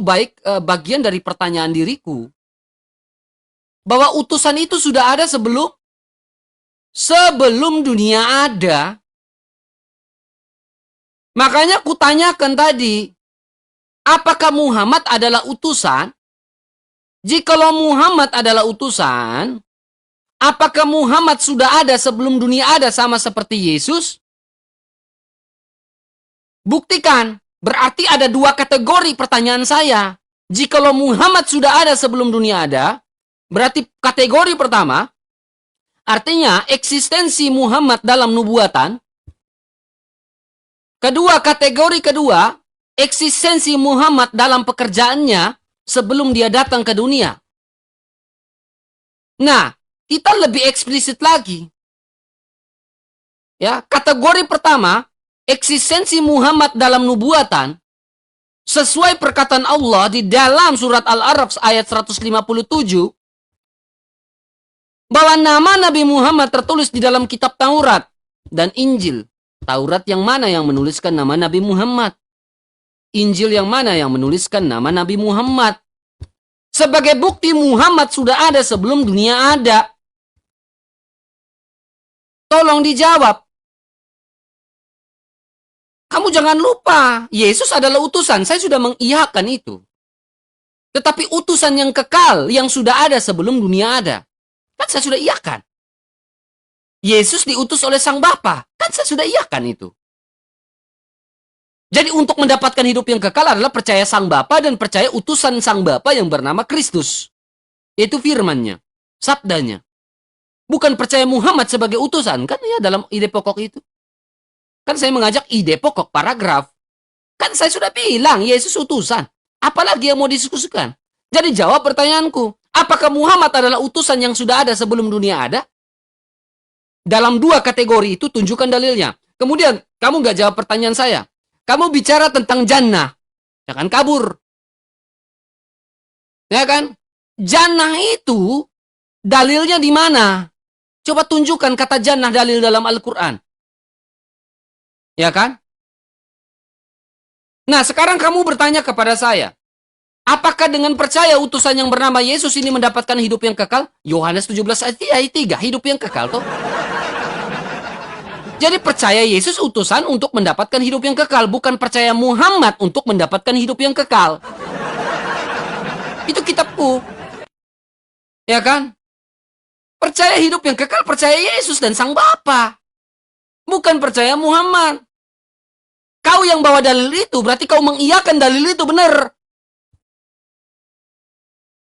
Speaker 1: bagian dari pertanyaan diriku. Bahwa utusan itu sudah ada sebelum dunia ada. Makanya kutanyakan tadi, Apakah Muhammad adalah utusan? Jikalau Muhammad adalah utusan, apakah Muhammad sudah ada sebelum dunia ada sama seperti Yesus? Buktikan. Berarti ada dua kategori pertanyaan saya. Jikalau Muhammad sudah ada sebelum dunia ada, berarti kategori pertama, artinya eksistensi Muhammad dalam nubuatan. Kedua, kategori kedua, eksistensi Muhammad dalam pekerjaannya sebelum dia datang ke dunia. Nah, kita lebih eksplisit lagi. Ya, kategori pertama, eksistensi Muhammad dalam nubuatan sesuai perkataan Allah di dalam surat Al-A'raf ayat 157 bahwa nama Nabi Muhammad tertulis di dalam kitab Taurat dan Injil. Taurat yang mana yang menuliskan nama Nabi Muhammad? Injil yang mana yang menuliskan nama Nabi Muhammad? Sebagai bukti Muhammad sudah ada sebelum dunia ada. Tolong dijawab. Kamu jangan lupa, Yesus adalah utusan. Saya sudah mengiyakan itu. Tetapi utusan yang kekal, yang sudah ada sebelum dunia ada. Kan saya sudah iyakan. Yesus diutus oleh Sang Bapa. Kan saya sudah iyakan itu. Jadi untuk mendapatkan hidup yang kekal adalah percaya Sang Bapa dan percaya utusan Sang Bapa yang bernama Kristus. Itu firman-Nya, sabdanya. Bukan percaya Muhammad sebagai utusan. Kan ya dalam ide pokok itu. Kan saya mengajak ide pokok paragraf. Kan saya sudah bilang Yesus utusan. Apalagi yang mau diskusikan? Jadi jawab pertanyaanku. Apakah Muhammad adalah utusan yang sudah ada sebelum dunia ada? Dalam dua kategori itu tunjukkan dalilnya. Kemudian kamu gak jawab pertanyaan saya. Kamu bicara tentang jannah. Jangan kabur. Ya kan? Jannah itu dalilnya di mana? Coba tunjukkan kata jannah dalil dalam Al-Quran. Ya kan? Nah, sekarang kamu bertanya kepada saya, apakah dengan percaya utusan yang bernama Yesus ini mendapatkan hidup yang kekal? Yohanes 17 ayat 3, hidup yang kekal toh. Jadi percaya Yesus utusan untuk mendapatkan hidup yang kekal, bukan percaya Muhammad untuk mendapatkan hidup yang kekal. Itu kitabku. Ya kan? Percaya hidup yang kekal, percaya Yesus dan Sang Bapa. Bukan percaya Muhammad. Kau yang bawa dalil itu, berarti kau mengiyakan dalil itu benar.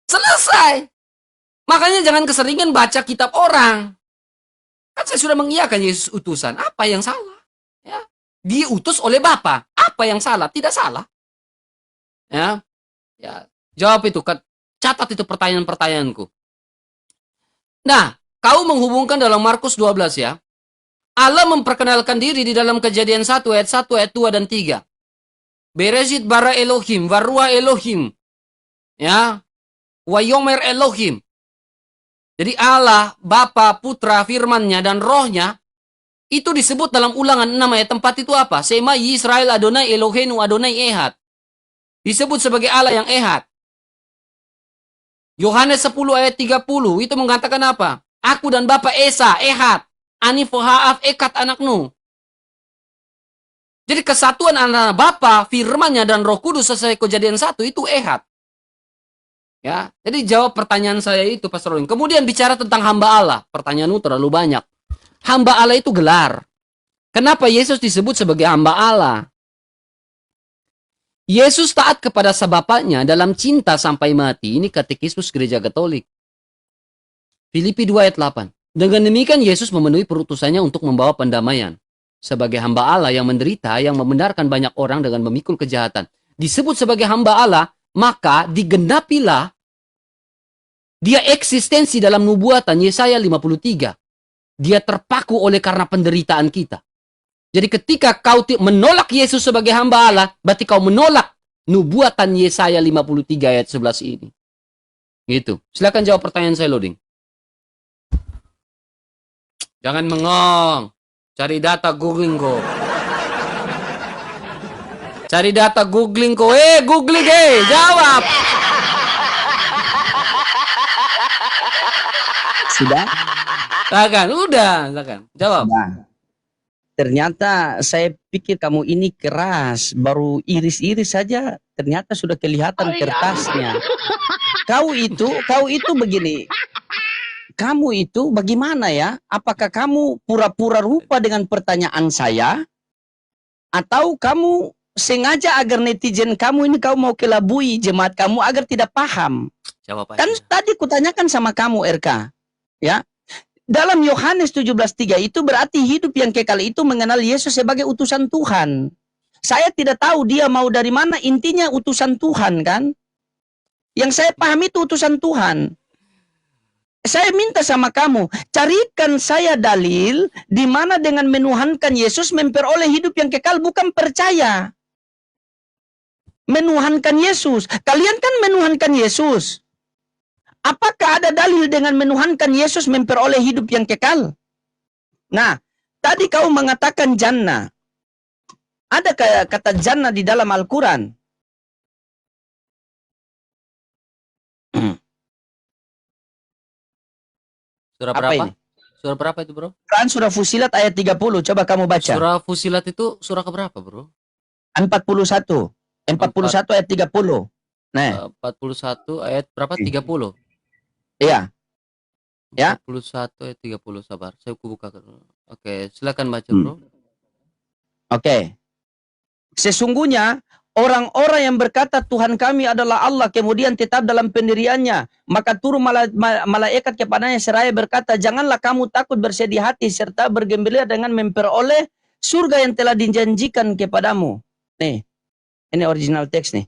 Speaker 1: Selesai. Makanya jangan keseringan baca kitab orang. Kan saya sudah mengiyakan Yesus utusan. Apa yang salah? Ya. Diutus oleh Bapa. Apa yang salah? Tidak salah. Ya. Ya. Jawab itu. Catat itu pertanyaan-pertanyaanku. Nah, kau menghubungkan dalam Markus 12 ya. Allah memperkenalkan diri di dalam Kejadian 1 ayat 2 dan 3. Bereshit bara Elohim, warua Elohim. Ya. Wayomer Elohim. Jadi Allah, Bapa, Putra, firman-Nya dan Roh-Nya itu disebut dalam Ulangan 6 ayat 4 itu apa? Sema Yisrael Adonai Eloheinu Adonai Ehad. Disebut sebagai Allah yang Ehad. Yohanes 10 ayat 30 itu mengatakan apa? Aku dan Bapa Esa, Ehad. Anifo ha'af ekat anaknu. Jadi kesatuan antara Bapa, firman-Nya dan Roh Kudus sesuai Kejadian 1 itu ehad. Ya, jadi jawab pertanyaan saya itu Pastor Rolling. Kemudian bicara tentang hamba Allah. Pertanyaanmu terlalu banyak. Hamba Allah itu gelar. Kenapa Yesus disebut sebagai hamba Allah? Yesus taat kepada Bapaknya dalam cinta sampai mati. Ini katekismus Gereja Katolik. Filipi 2 ayat 8. Dengan demikian Yesus memenuhi perutusannya untuk membawa pendamaian. Sebagai hamba Allah yang menderita, yang membenarkan banyak orang dengan memikul kejahatan. Disebut sebagai hamba Allah, maka digenapilah dia eksistensi dalam nubuatan Yesaya 53. Dia terpaku oleh karena penderitaan kita. Jadi ketika kau menolak Yesus sebagai hamba Allah, berarti kau menolak nubuatan Yesaya 53 ayat 11 ini. Gitu. Silakan jawab pertanyaan saya, Loading. Jangan mengong. Cari data googling kok. Cari data googling kok. Googling jawab.
Speaker 5: Sudah?
Speaker 1: Silakan, udah, silakan. Jawab.
Speaker 5: Nah, Ternyata saya pikir kamu ini keras, baru iris-iris saja, ternyata sudah kelihatan kertasnya. Kau itu begini. Kamu itu bagaimana ya? Apakah kamu pura-pura rupa dengan pertanyaan saya? Atau kamu sengaja agar netizen kamu ini kau mau kelabui jemaat kamu agar tidak paham?
Speaker 1: Jawab
Speaker 5: Kan
Speaker 1: aja.
Speaker 5: tadi kutanyakan sama kamu RK, ya. Dalam Yohanes 17:3 itu berarti hidup yang kekal itu mengenal Yesus sebagai utusan Tuhan. Saya tidak tahu dia mau dari mana, intinya utusan Tuhan kan. Yang saya pahami itu utusan Tuhan. Saya minta sama kamu, carikan saya dalil di mana dengan menuhankan Yesus memperoleh hidup yang kekal, bukan percaya. Menuhankan Yesus. Kalian kan menuhankan Yesus. Apakah ada dalil dengan menuhankan Yesus memperoleh hidup yang kekal? Nah, tadi kau mengatakan jannah. Ada kata jannah di dalam Al-Quran?
Speaker 1: Surah
Speaker 5: Apa
Speaker 1: berapa?
Speaker 5: ini?
Speaker 1: Surah berapa itu, Bro?
Speaker 5: Quran surah Fusilat ayat 30. Coba kamu baca.
Speaker 1: Surah Fusilat itu surah keberapa, Bro?
Speaker 5: 41. 41 ayat 30. Nah,
Speaker 1: 41 ayat berapa? 30.
Speaker 5: iya. Ya.
Speaker 1: 41 ayat 30, sabar. Saya buka. Oke, silakan baca,
Speaker 5: Hmm.
Speaker 1: Bro.
Speaker 5: Oke. Sesungguhnya orang-orang yang berkata Tuhan kami adalah Allah kemudian tetap dalam pendiriannya, maka turun malaikat kepadanya seraya berkata, janganlah kamu takut, bersedih hati serta bergembira dengan memperoleh surga yang telah dijanjikan kepadamu. Nih, ini original teks nih.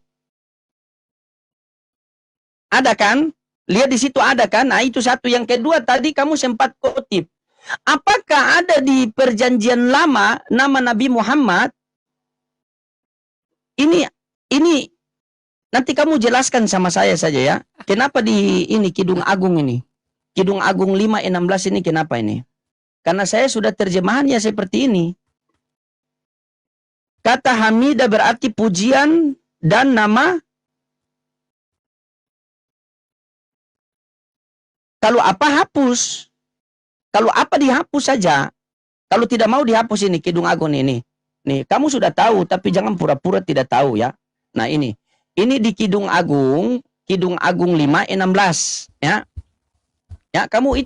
Speaker 5: Ada kan? Lihat di situ ada kan? Nah, itu satu. Yang kedua tadi kamu sempat kutip. Apakah ada di perjanjian lama nama Nabi Muhammad? Ini nanti kamu jelaskan sama saya saja ya. Kenapa di ini Kidung Agung ini? Kidung Agung 5:16 ini kenapa ini? Karena saya sudah terjemahannya seperti ini. Kata hamidah berarti pujian dan nama. Kalau apa hapus. Kalau apa dihapus saja. Kalau tidak mau dihapus ini Kidung Agung ini. Nih, kamu sudah tahu tapi jangan pura-pura tidak tahu ya. Nah, ini di Kidung Agung 5:16 ya. Ya, kamu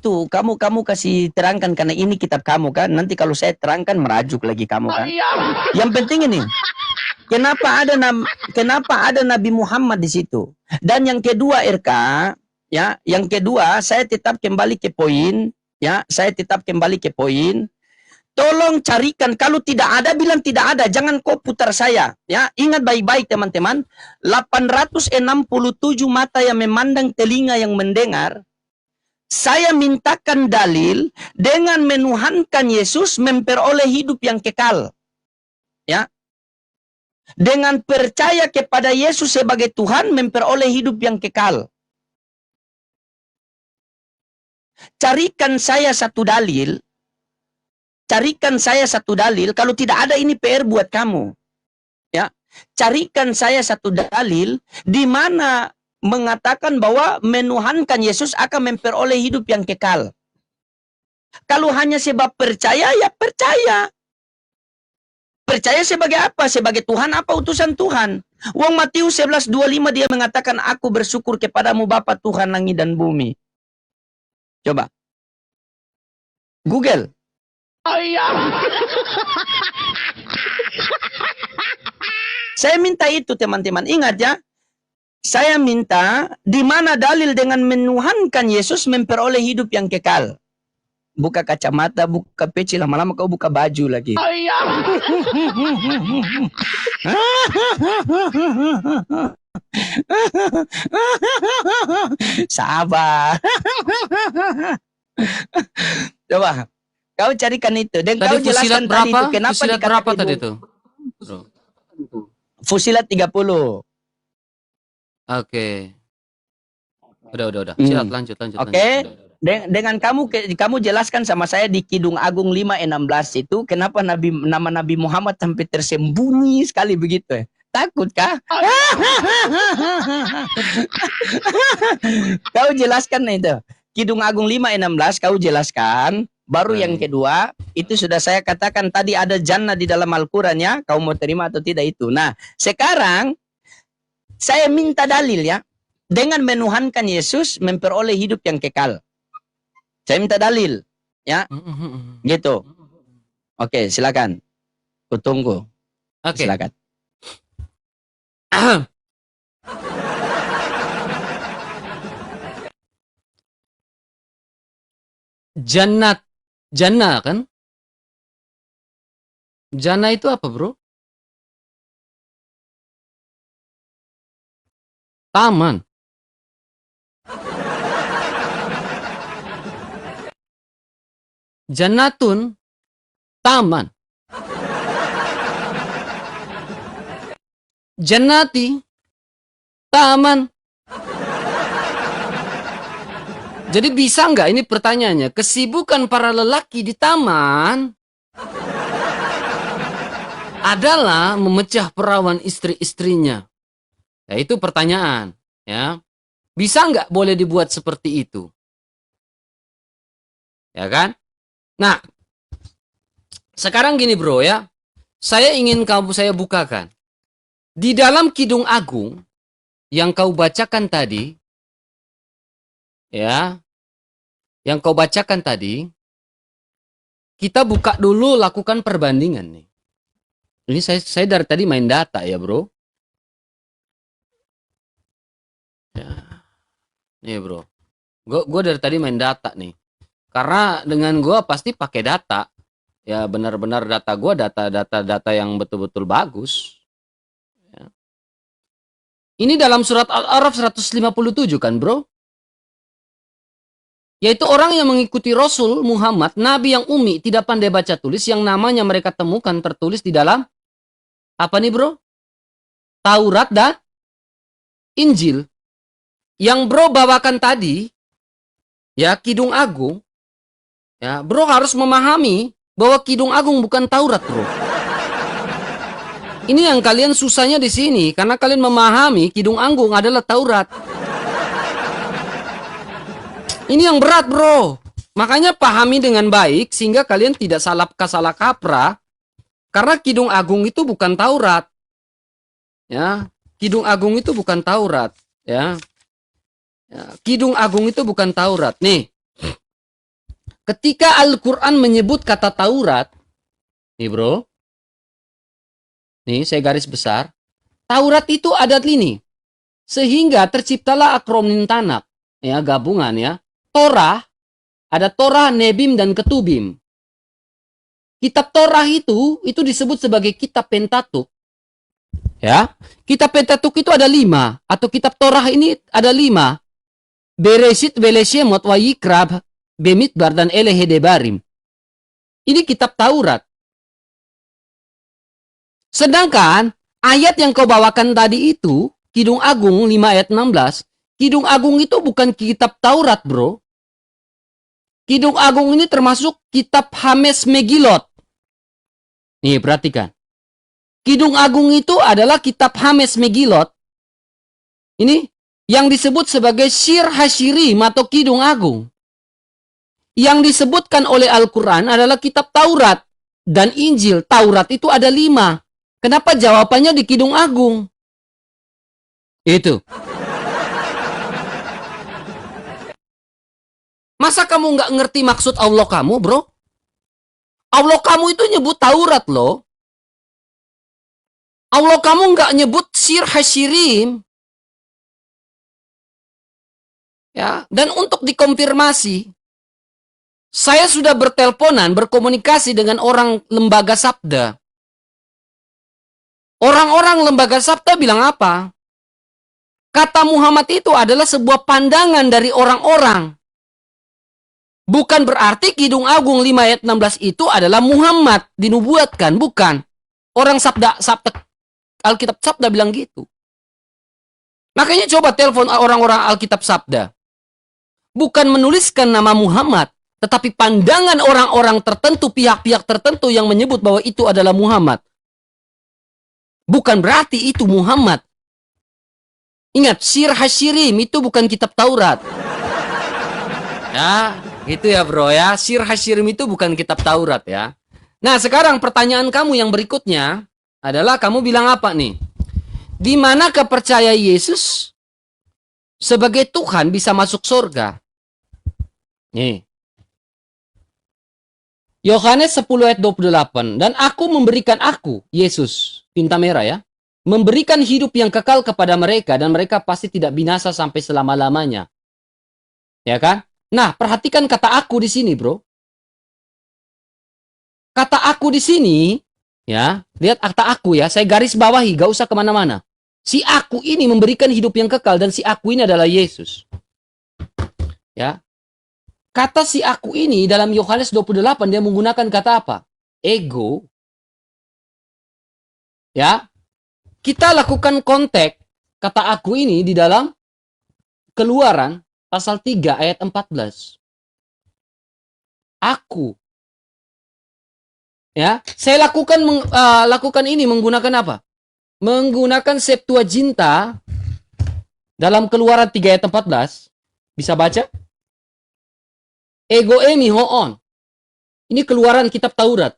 Speaker 5: kasih terangkan karena ini kitab kamu kan. Nanti kalau saya terangkan merajuk lagi kamu kan. Yang penting ini. Kenapa ada Nabi Muhammad di situ? Dan yang kedua RK, ya, yang kedua saya tetap kembali ke poin, ya, Tolong carikan, kalau tidak ada bilang tidak ada, jangan kau putar saya. Ya, ingat baik-baik teman-teman, 867 mata yang memandang, telinga yang mendengar. Saya mintakan dalil dengan menuhankan Yesus memperoleh hidup yang kekal. Ya. Dengan percaya kepada Yesus sebagai Tuhan memperoleh hidup yang kekal. Carikan saya satu dalil. Kalau tidak ada ini PR buat kamu. Ya. Carikan saya satu dalil di mana mengatakan bahwa menuhankan Yesus akan memperoleh hidup yang kekal. Kalau hanya sebab percaya, ya percaya. Percaya sebagai apa? Sebagai Tuhan apa utusan Tuhan? Wong Matius 11:25 dia mengatakan, aku bersyukur kepadamu Bapa Tuhan langit dan bumi. Coba. Google. Saya minta itu teman-teman. Ingat ya. Saya minta di mana dalil dengan menuhankan Yesus memperoleh hidup yang kekal. Buka kacamata, buka peci, lama-lama kau buka baju lagi. Sabar. Coba. Kau carikan itu. Dan
Speaker 1: Tadi
Speaker 5: kau jelaskan tadi itu. Kenapa
Speaker 1: Fusilat
Speaker 5: dikatakan
Speaker 1: berapa
Speaker 5: itu?
Speaker 1: tadi itu? Bro.
Speaker 5: Fusilat 30.
Speaker 1: Oke. Udah.
Speaker 5: Hmm.
Speaker 1: Silat, lanjut.
Speaker 5: Oke. Dengan kamu jelaskan sama saya di Kidung Agung 5:16 itu kenapa nama Nabi Muhammad sampai tersembunyi sekali begitu. Takut kah? Kau jelaskan itu. Kidung Agung 5:16 kau jelaskan Baru
Speaker 1: Baik.
Speaker 5: yang kedua, itu sudah saya katakan tadi ada jannah di dalam Al-Quran ya. Kau mau terima atau tidak itu. Nah, sekarang saya minta dalil ya. Dengan menuhankan Yesus memperoleh hidup yang kekal. Saya minta dalil. Ya, gitu. Oke, silakan. Kutunggu.
Speaker 1: Oke.
Speaker 5: Silakan.
Speaker 1: Jannat. Jannah kan? Jannah itu apa, bro? Taman. Jannatun. Taman. Jannati. Taman. Jadi bisa nggak ini pertanyaannya? Kesibukan para lelaki di taman adalah memecah perawan istri-istrinya. Ya, itu pertanyaan. Ya, bisa nggak boleh dibuat seperti itu? Ya kan? Nah, sekarang gini bro ya. Saya ingin saya bukakan. Di dalam Kidung Agung yang kau bacakan tadi, ya, yang kau bacakan tadi, kita buka dulu lakukan perbandingan nih. Ini saya dari tadi main data ya bro. Ya. Nih bro, gue dari tadi main data nih. Karena dengan gue pasti pakai data, ya benar-benar data gue data yang betul-betul bagus. Ya. Ini dalam surat Al-A'raf 157 kan bro? Yaitu orang yang mengikuti Rasul Muhammad, Nabi yang umi, tidak pandai baca tulis, yang namanya mereka temukan tertulis di dalam, apa nih bro? Taurat dan Injil. Yang bro bawakan tadi, ya Kidung Agung, ya bro harus memahami bahwa Kidung Agung bukan Taurat bro. Ini yang kalian susahnya di sini, karena kalian memahami Kidung Agung adalah Taurat. Ini yang berat bro. Makanya pahami dengan baik sehingga kalian tidak salah kaprah. Karena Kidung Agung itu bukan Taurat. Ya, Kidung Agung itu bukan Taurat. Ya, Kidung Agung itu bukan Taurat. Nih, ketika Al-Quran menyebut kata Taurat, nih bro, nih saya garis besar, Taurat itu adat ini, sehingga terciptalah akronim Tanak, ya gabungan ya. Torah, ada Torah, Nebim, dan Ketubim. Kitab Torah itu disebut sebagai kitab Pentatuk. Ya, kitab Pentatuk itu ada 5, atau kitab Torah ini ada 5. Bereshit, Veleshemot, Wayikrab, Bemidbar, dan Elehedebarim. Ini kitab Taurat. Sedangkan ayat yang kau bawakan tadi itu, Kidung Agung 5 ayat 16, Kidung Agung itu bukan kitab Taurat bro. Kidung Agung ini termasuk kitab Hames Megilot. Nih, perhatikan. Kidung Agung itu adalah kitab Hames Megilot. Ini yang disebut sebagai Shir Hashirim atau Kidung Agung. Yang disebutkan oleh Al-Quran adalah kitab Taurat dan Injil. Taurat itu ada 5. Kenapa jawabannya di Kidung Agung? Itu. Masa kamu nggak ngerti maksud Allah kamu, bro? Allah kamu itu nyebut Taurat, loh. Allah kamu nggak nyebut Shir Hashirim. Ya, dan untuk dikonfirmasi, saya sudah berteleponan, berkomunikasi dengan orang lembaga Sabda. Orang-orang lembaga Sabda bilang apa? Kata Muhammad itu adalah sebuah pandangan dari orang-orang. Bukan berarti Kidung Agung 5 ayat 16 itu adalah Muhammad dinubuatkan, bukan. Orang Sabda Alkitab Sabda bilang gitu. Makanya coba telepon orang-orang Alkitab Sabda. Bukan menuliskan nama Muhammad, tetapi pandangan orang-orang tertentu, pihak-pihak tertentu yang menyebut bahwa itu adalah Muhammad. Bukan berarti itu Muhammad. Ingat, Shir Hashirim itu bukan kitab Taurat. Ya, Gitu ya bro ya. Shir Hashirim itu bukan kitab Taurat ya. Nah sekarang pertanyaan kamu yang berikutnya adalah kamu bilang apa nih? Di mana percaya Yesus sebagai Tuhan bisa masuk surga? Nih. Yohanes 10 ayat 28. Dan aku memberikan Yesus, tinta merah ya, memberikan hidup yang kekal kepada mereka dan mereka pasti tidak binasa sampai selama-lamanya. Ya kan? Nah, perhatikan kata aku di sini, bro. Kata aku di sini, ya, lihat kata aku ya, saya garis bawahi, gak usah kemana-mana. Si aku ini memberikan hidup yang kekal dan si aku ini adalah Yesus. Ya. Kata si aku ini dalam Yohanes 28 dia menggunakan kata apa? Ego. Ya. Kita lakukan kontek kata aku ini di dalam Keluaran pasal 3 ayat 14. Aku. Ya, saya lakukan ini menggunakan apa? Menggunakan Septuaginta dalam Keluaran 3 ayat 14. Bisa baca? Ego emi hoon. Ini Keluaran kitab Taurat.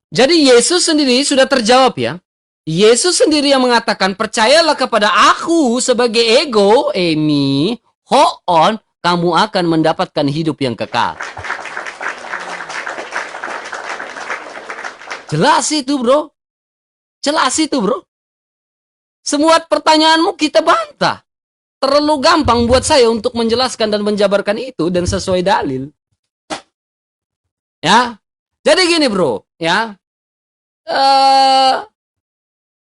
Speaker 1: Jadi Yesus sendiri sudah terjawab ya. Yesus sendiri yang mengatakan, percayalah kepada aku sebagai ego emi hoon, kamu akan mendapatkan hidup yang kekal. Jelas itu bro. Jelas itu bro. Semua pertanyaanmu kita bantah. Terlalu gampang buat saya untuk menjelaskan dan menjabarkan itu dan sesuai dalil. Ya. Jadi gini bro. Ya.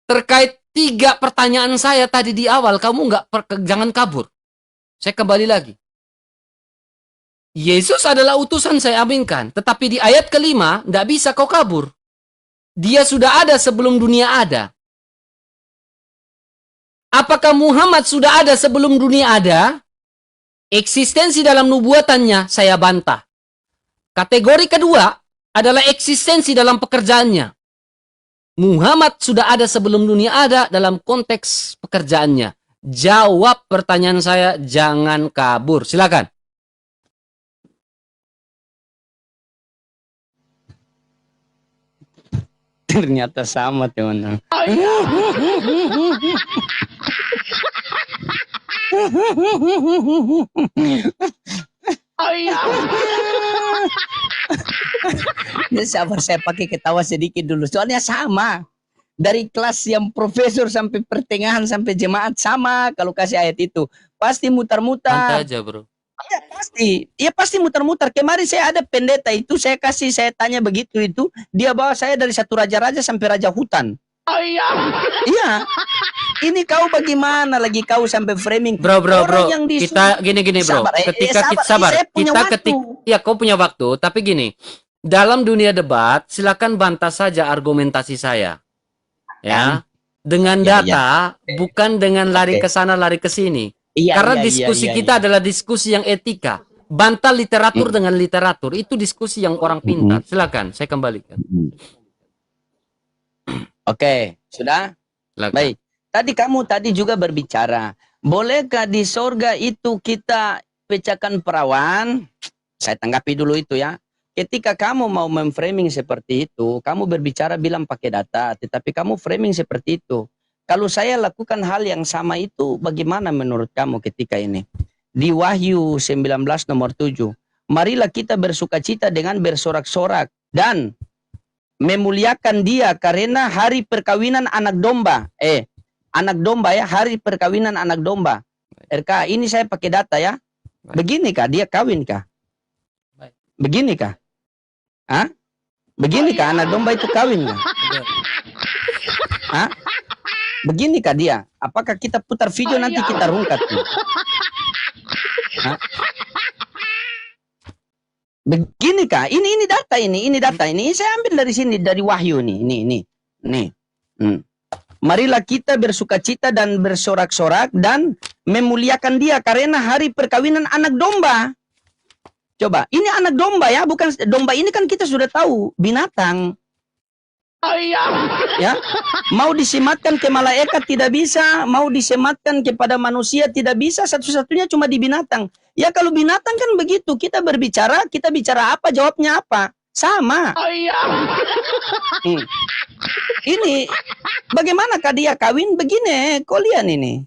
Speaker 1: Terkait 3 pertanyaan saya tadi di awal. Kamu jangan kabur. Saya kembali lagi. Yesus adalah utusan, saya aminkan. Tetapi di ayat kelima, tidak bisa kau kabur. Dia sudah ada sebelum dunia ada. Apakah Muhammad sudah ada sebelum dunia ada? Eksistensi dalam nubuatannya saya bantah. Kategori kedua adalah eksistensi dalam pekerjaannya. Muhammad sudah ada sebelum dunia ada dalam konteks pekerjaannya. Jawab pertanyaan saya, jangan kabur. Silakan.
Speaker 5: Ternyata sama teman-teman. Sabar, saya pakai ketawa sedikit dulu. Soalnya sama. Dari kelas yang profesor sampai pertengahan sampai jemaat sama. Kalau kasih ayat itu pasti mutar-mutar.
Speaker 1: Santai aja bro.
Speaker 5: Ya pasti, ya pasti mutar-mutar. Kemarin saya ada pendeta itu, saya tanya begitu itu, dia bawa saya dari satu raja-raja sampai raja hutan. Iya. Ini kau bagaimana lagi kau sampai framing?
Speaker 1: Bro. Kita gini bro. Ya kau punya waktu, tapi gini. Dalam dunia debat, silakan bantah saja argumentasi saya. Ya. Dengan data, bukan dengan lari ke sana, lari ke sini. Karena diskusi kita adalah diskusi yang etika. Bantah literatur dengan literatur. Itu diskusi yang orang pintar. Silakan, saya kembalikan.
Speaker 5: Oke, sudah?
Speaker 1: Silakan.
Speaker 5: Baik. Tadi juga berbicara, bolehkah di sorga itu kita pecahkan perawan? Saya tanggapi dulu itu ya. Ketika kamu mau memframing seperti itu, kamu berbicara bilang pakai data, tetapi kamu framing seperti itu. Kalau saya lakukan hal yang sama itu, bagaimana menurut kamu ketika ini? Di Wahyu 19 nomor 7. Marilah kita bersukacita dengan bersorak-sorak dan memuliakan dia karena hari perkawinan anak domba. Anak domba ya, hari perkawinan anak domba. RK, ini saya pakai data ya. Beginikah dia kawin kah? Beginikah? Hah? Beginikah anak domba itu kawin kah? Hah? Beginikah dia? Apakah kita putar video nanti kita rungkat? Hah? Beginikah? Ini data ini saya ambil dari sini, dari Wahyu nih. Marilah kita bersukacita dan bersorak-sorak dan memuliakan dia karena hari perkawinan anak domba. Coba, ini anak domba ya, bukan domba ini kan kita sudah tahu binatang. Ya, mau disematkan ke malaikat tidak bisa, mau disematkan kepada manusia tidak bisa, satu-satunya cuma di binatang. Ya kalau binatang kan begitu, kita bicara apa, jawabnya apa? Sama. Ini bagaimanakah dia kawin begini? Kau lihat ini.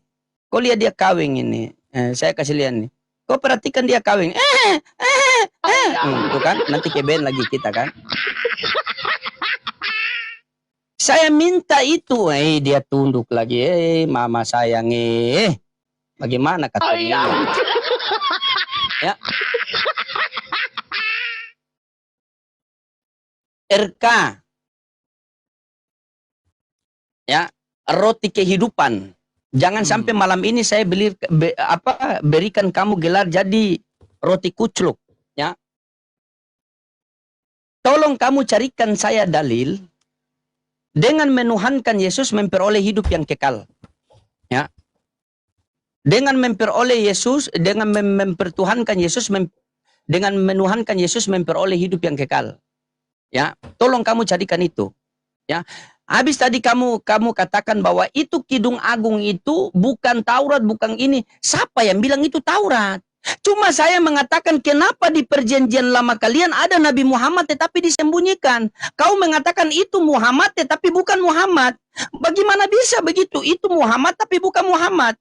Speaker 5: Kau lihat dia kawin ini. Saya kasih lihat nih. Kau perhatikan dia kawin. Tuh kan, nanti keben lagi kita kan. Saya minta itu, dia tunduk lagi, mama sayang, bagaimana katanya? Ya. RK, ya, roti kehidupan. Jangan sampai malam ini saya berikan kamu gelar jadi roti kucluk, ya. Tolong kamu carikan saya dalil. Dengan menuhankan Yesus memperoleh hidup yang kekal. Ya. Dengan memperoleh Yesus, dengan mempertuhankan Yesus, dengan menuhankan Yesus memperoleh hidup yang kekal. Ya, tolong kamu carikan itu. Ya. Habis tadi kamu katakan bahwa itu Kidung Agung itu bukan Taurat, bukan ini. Siapa yang bilang itu Taurat? Cuma saya mengatakan kenapa di perjanjian lama kalian ada Nabi Muhammad tetapi disembunyikan. Kau mengatakan itu Muhammad tetapi bukan Muhammad. Bagaimana bisa begitu? Itu Muhammad tapi bukan Muhammad.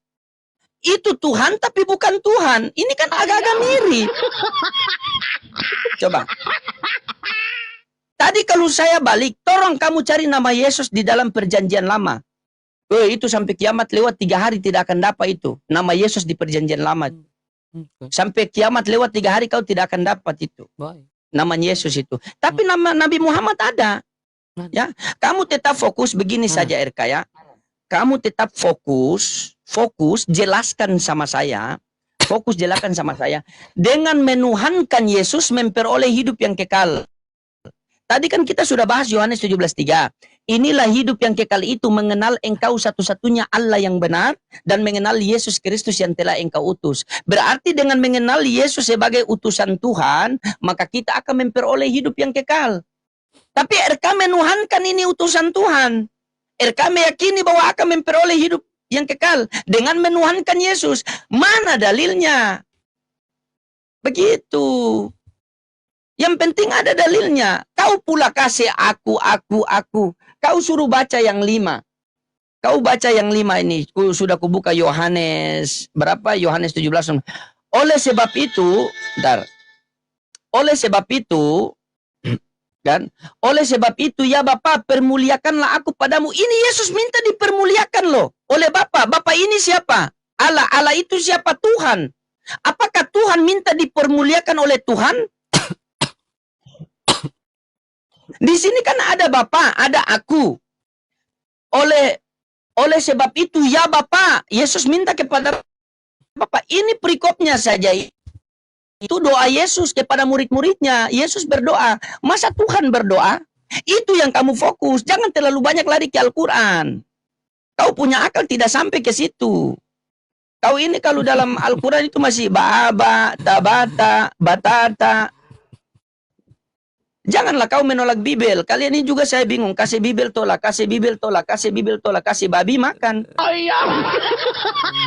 Speaker 5: Itu Tuhan tapi bukan Tuhan. Ini kan agak-agak mirip. Coba. Tadi kalau saya balik, tolong kamu cari nama Yesus di dalam perjanjian lama. Itu sampai kiamat lewat 3 hari tidak akan dapat itu. Nama Yesus di perjanjian lama. Sampai kiamat lewat 3 hari kau tidak akan dapat itu. Nama Yesus itu. Tapi nama Nabi Muhammad ada. Ya, kamu tetap fokus begini saja RK ya. Kamu tetap fokus jelaskan sama saya. Fokus jelaskan sama saya. Dengan menuhankan Yesus memperoleh hidup yang kekal. Tadi kan kita sudah bahas Yohanes 17:3. Inilah hidup yang kekal itu, mengenal engkau satu-satunya Allah yang benar dan mengenal Yesus Kristus yang telah engkau utus. Berarti dengan mengenal Yesus sebagai utusan Tuhan, maka kita akan memperoleh hidup yang kekal. Tapi RK menuhankan ini utusan Tuhan. RK meyakini bahwa akan memperoleh hidup yang kekal dengan menuhankan Yesus. Mana dalilnya? Begitu. Yang penting ada dalilnya. Kau pula kasih aku. Kau suruh baca yang 5. Kau baca yang 5 ini. Sudah kubuka Yohanes. Berapa? Yohanes 17. Oleh sebab itu, oleh sebab itu ya Bapa, permuliakanlah aku padamu. Ini Yesus minta dipermuliakan loh. Oleh Bapa. Bapa ini siapa? Allah. Allah itu siapa? Tuhan. Apakah Tuhan minta dipermuliakan oleh Tuhan? Di sini kan ada Bapa, ada aku. Oleh sebab itu ya Bapa, Yesus minta kepada Bapa. Ini perikopnya saja. Itu doa Yesus kepada murid-muridnya. Yesus berdoa. Masa Tuhan berdoa? Itu yang kamu fokus. Jangan terlalu banyak lari ke Al-Quran. Kau punya akal tidak sampai ke situ. Kau ini kalau dalam Al-Quran itu masih ba'aba, tabata, batata. Janganlah kau menolak Bibel. Kalian ini juga saya bingung. Kasih Bibel tolak, kasih Bibel tolak, kasih Bibel tolak, kasih babi makan.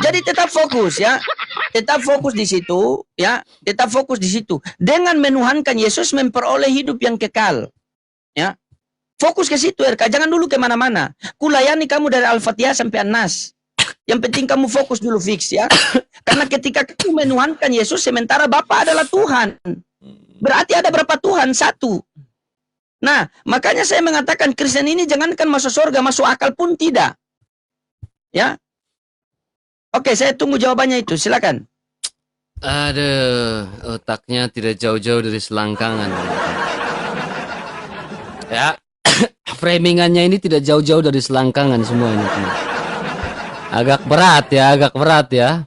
Speaker 5: Jadi tetap fokus ya. Tetap fokus di situ ya. Tetap fokus di situ. Dengan menuhankan Yesus memperoleh hidup yang kekal. Ya. Fokus ke situ RK. Jangan dulu kemana-mana. Kulayani kamu dari Al-Fatihah sampai An-Nas. Yang penting kamu fokus dulu fix ya. Karena ketika kamu menuhankan Yesus sementara Bapa adalah Tuhan. Berarti ada berapa Tuhan? 1. Nah, makanya saya mengatakan Kristen ini jangankan masuk surga, masuk akal pun tidak. Ya. Oke, saya tunggu jawabannya itu. Silakan.
Speaker 1: Aduh, otaknya tidak jauh-jauh dari selangkangan. Ya, framingannya ini tidak jauh-jauh dari selangkangan semua ini. Agak berat ya.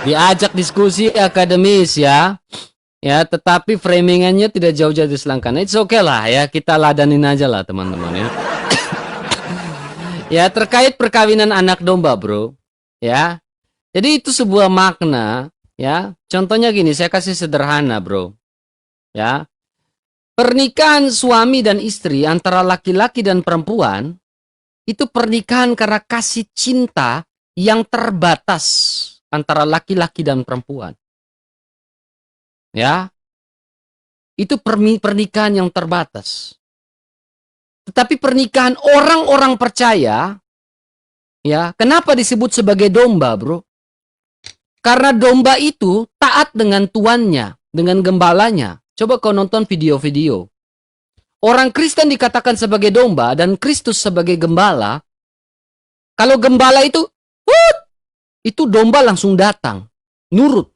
Speaker 1: Diajak diskusi akademis ya. Ya, tetapi framingannya tidak jauh-jauh dari selangkangan. It's okay lah ya, kita ladanin aja lah teman-teman ya. Ya, terkait perkawinan anak domba, bro. Ya. Jadi itu sebuah makna, ya. Contohnya gini, saya kasih sederhana, bro. Ya. Pernikahan suami dan istri antara laki-laki dan perempuan itu pernikahan karena kasih cinta yang terbatas antara laki-laki dan perempuan. Ya. Itu pernikahan yang terbatas. Tetapi pernikahan orang-orang percaya, ya, kenapa disebut sebagai domba, bro? Karena domba itu taat dengan tuannya, dengan gembalanya. Coba kau nonton video-video. Orang Kristen dikatakan sebagai domba dan Kristus sebagai gembala. Kalau gembala itu, itu domba langsung datang, nurut.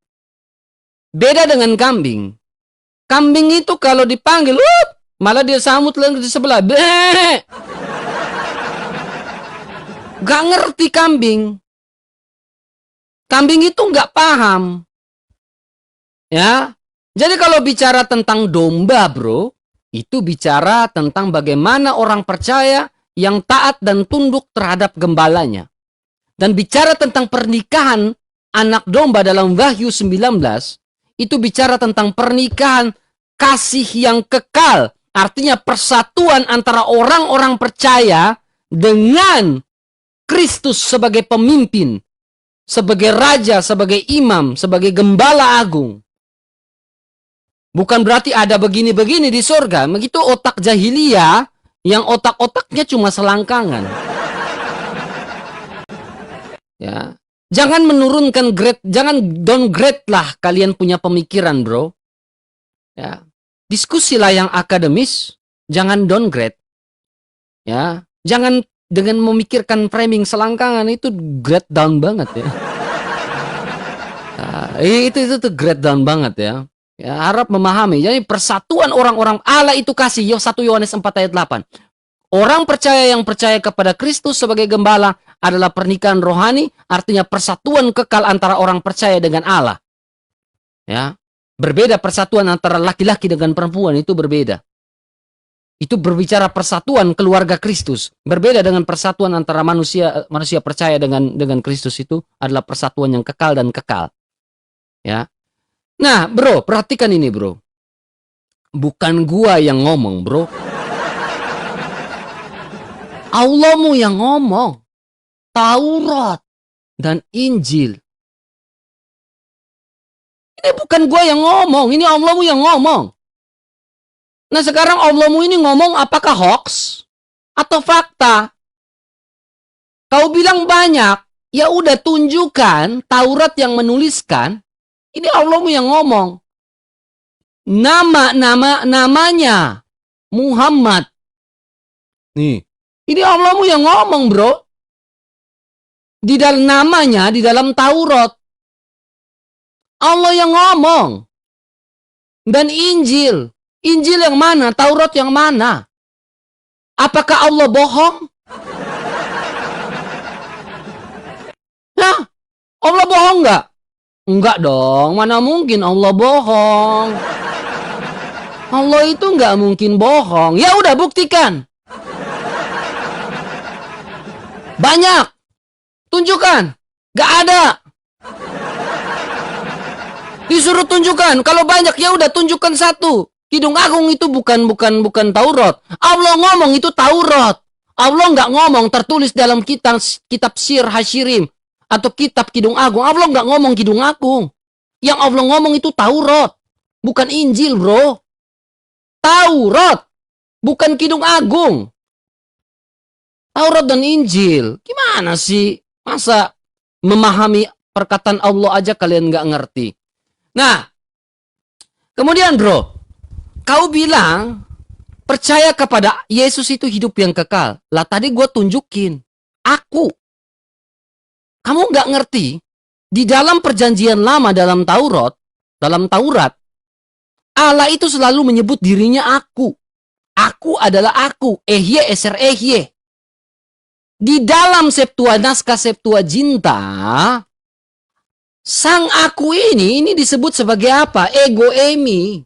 Speaker 1: Beda dengan kambing. Kambing itu kalau dipanggil, malah dia sambut lagi di sebelah. Bleh. Gak ngerti kambing. Kambing itu gak paham. Ya. Jadi kalau bicara tentang domba, bro, itu bicara tentang bagaimana orang percaya yang taat dan tunduk terhadap gembalanya. Dan bicara tentang pernikahan anak domba dalam Wahyu 19, itu bicara tentang pernikahan kasih yang kekal. Artinya persatuan antara orang-orang percaya dengan Kristus sebagai pemimpin, sebagai raja, sebagai imam, sebagai gembala agung. Bukan berarti ada begini-begini di surga. Begitu otak jahiliyah yang otak-otaknya cuma selangkangan. Ya. Jangan menurunkan grade, jangan downgrade lah kalian punya pemikiran, bro. Ya. Diskusilah yang akademis, jangan downgrade. Ya. Jangan dengan memikirkan framing selangkangan itu grade down banget ya. Nah, itu grade down banget ya. Ya, harap memahami. Jadi persatuan orang-orang Allah itu kasih. 1 Yohanes 4 ayat 8. Orang percaya yang percaya kepada Kristus sebagai gembala adalah pernikahan rohani, artinya persatuan kekal antara orang percaya dengan Allah. Ya. Berbeda persatuan antara laki-laki dengan perempuan, itu berbeda. Itu berbicara persatuan keluarga Kristus. Berbeda dengan persatuan antara manusia percaya dengan Kristus, itu adalah persatuan yang kekal dan kekal. Ya. Nah, bro, perhatikan ini, bro. Bukan gua yang ngomong, bro. Allahmu yang ngomong. Taurat dan Injil. Ini bukan gua yang ngomong, ini Allahmu yang ngomong. Nah, sekarang Allahmu ini ngomong apakah hoax atau fakta? Kau bilang banyak, ya udah tunjukkan Taurat yang menuliskan. Ini Allahmu yang ngomong. Namanya Muhammad. Nih, ini Allahmu yang ngomong, bro. Di dalam namanya, di dalam Taurat. Allah yang ngomong. Dan Injil. Injil yang mana? Taurat yang mana? Apakah Allah bohong? Nah, Allah bohong nggak? Enggak dong, mana mungkin Allah bohong. Allah itu nggak mungkin bohong. Ya udah, buktikan. Banyak. Tunjukkan. Nggak ada. Disuruh tunjukkan. Kalau banyak, ya udah tunjukkan satu. Kidung Agung itu bukan Taurat. Allah ngomong itu Taurat. Allah nggak ngomong tertulis dalam kitab Sir Hashirim. Atau kitab Kidung Agung. Allah nggak ngomong Kidung Agung. Yang Allah ngomong itu Taurat. Bukan Injil, bro. Taurat. Bukan Kidung Agung. Taurat dan Injil. Gimana sih? Masa memahami perkataan Allah aja kalian nggak ngerti? Nah. Kemudian, bro. Kau bilang percaya kepada Yesus itu hidup yang kekal. Lah tadi gue tunjukin. Aku. Kamu nggak ngerti, di dalam perjanjian lama dalam Taurat, Allah itu selalu menyebut dirinya aku. Aku adalah aku. Ehye eser ehye. Di dalam naskah Septuaginta, sang aku ini disebut sebagai apa? Ego eimi.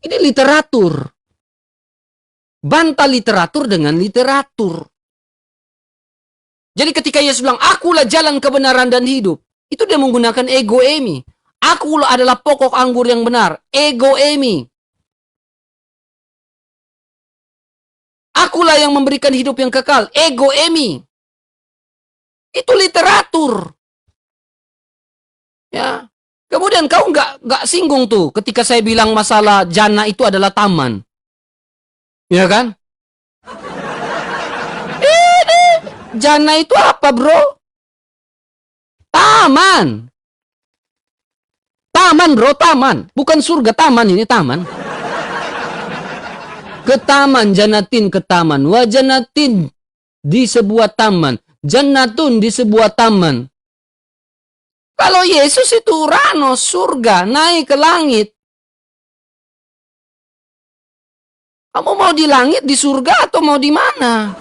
Speaker 1: Ini literatur. Bantah literatur dengan literatur. Jadi ketika Yesus bilang, akulah jalan kebenaran dan hidup. Itu dia menggunakan ego eimi. Aku adalah pokok anggur yang benar. Ego eimi. Akulah yang memberikan hidup yang kekal. Ego emi. Itu literatur. Ya. Kemudian kau nggak singgung tuh ketika saya bilang masalah jannah itu adalah taman. Ya kan? Ini jannah itu apa, bro? Taman. Taman, bro, taman. Bukan surga, taman ini, taman. Ke taman, jannatin ke taman. Wa jannatin di sebuah taman. Jannatun di sebuah taman. Kalau Yesus itu Uranos, surga, naik ke langit. Kamu mau di langit, di surga, atau mau di mana?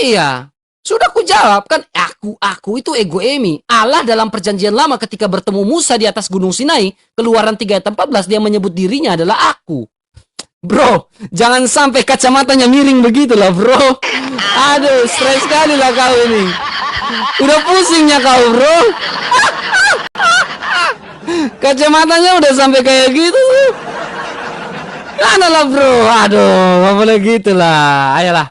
Speaker 1: Iya. Sudah ku jawab kan, aku itu ego emi. Allah dalam perjanjian lama ketika bertemu Musa di atas gunung Sinai, Keluaran 3 ayat 14, dia menyebut dirinya adalah aku. Bro, jangan sampai kacamatanya miring begitulah, bro. Aduh, stres sekali lah kau ini. Udah pusingnya kau, bro. Kacamatanya udah sampai kayak gitu. Mana lah, bro. Aduh, gak boleh gitulah. Ayolah.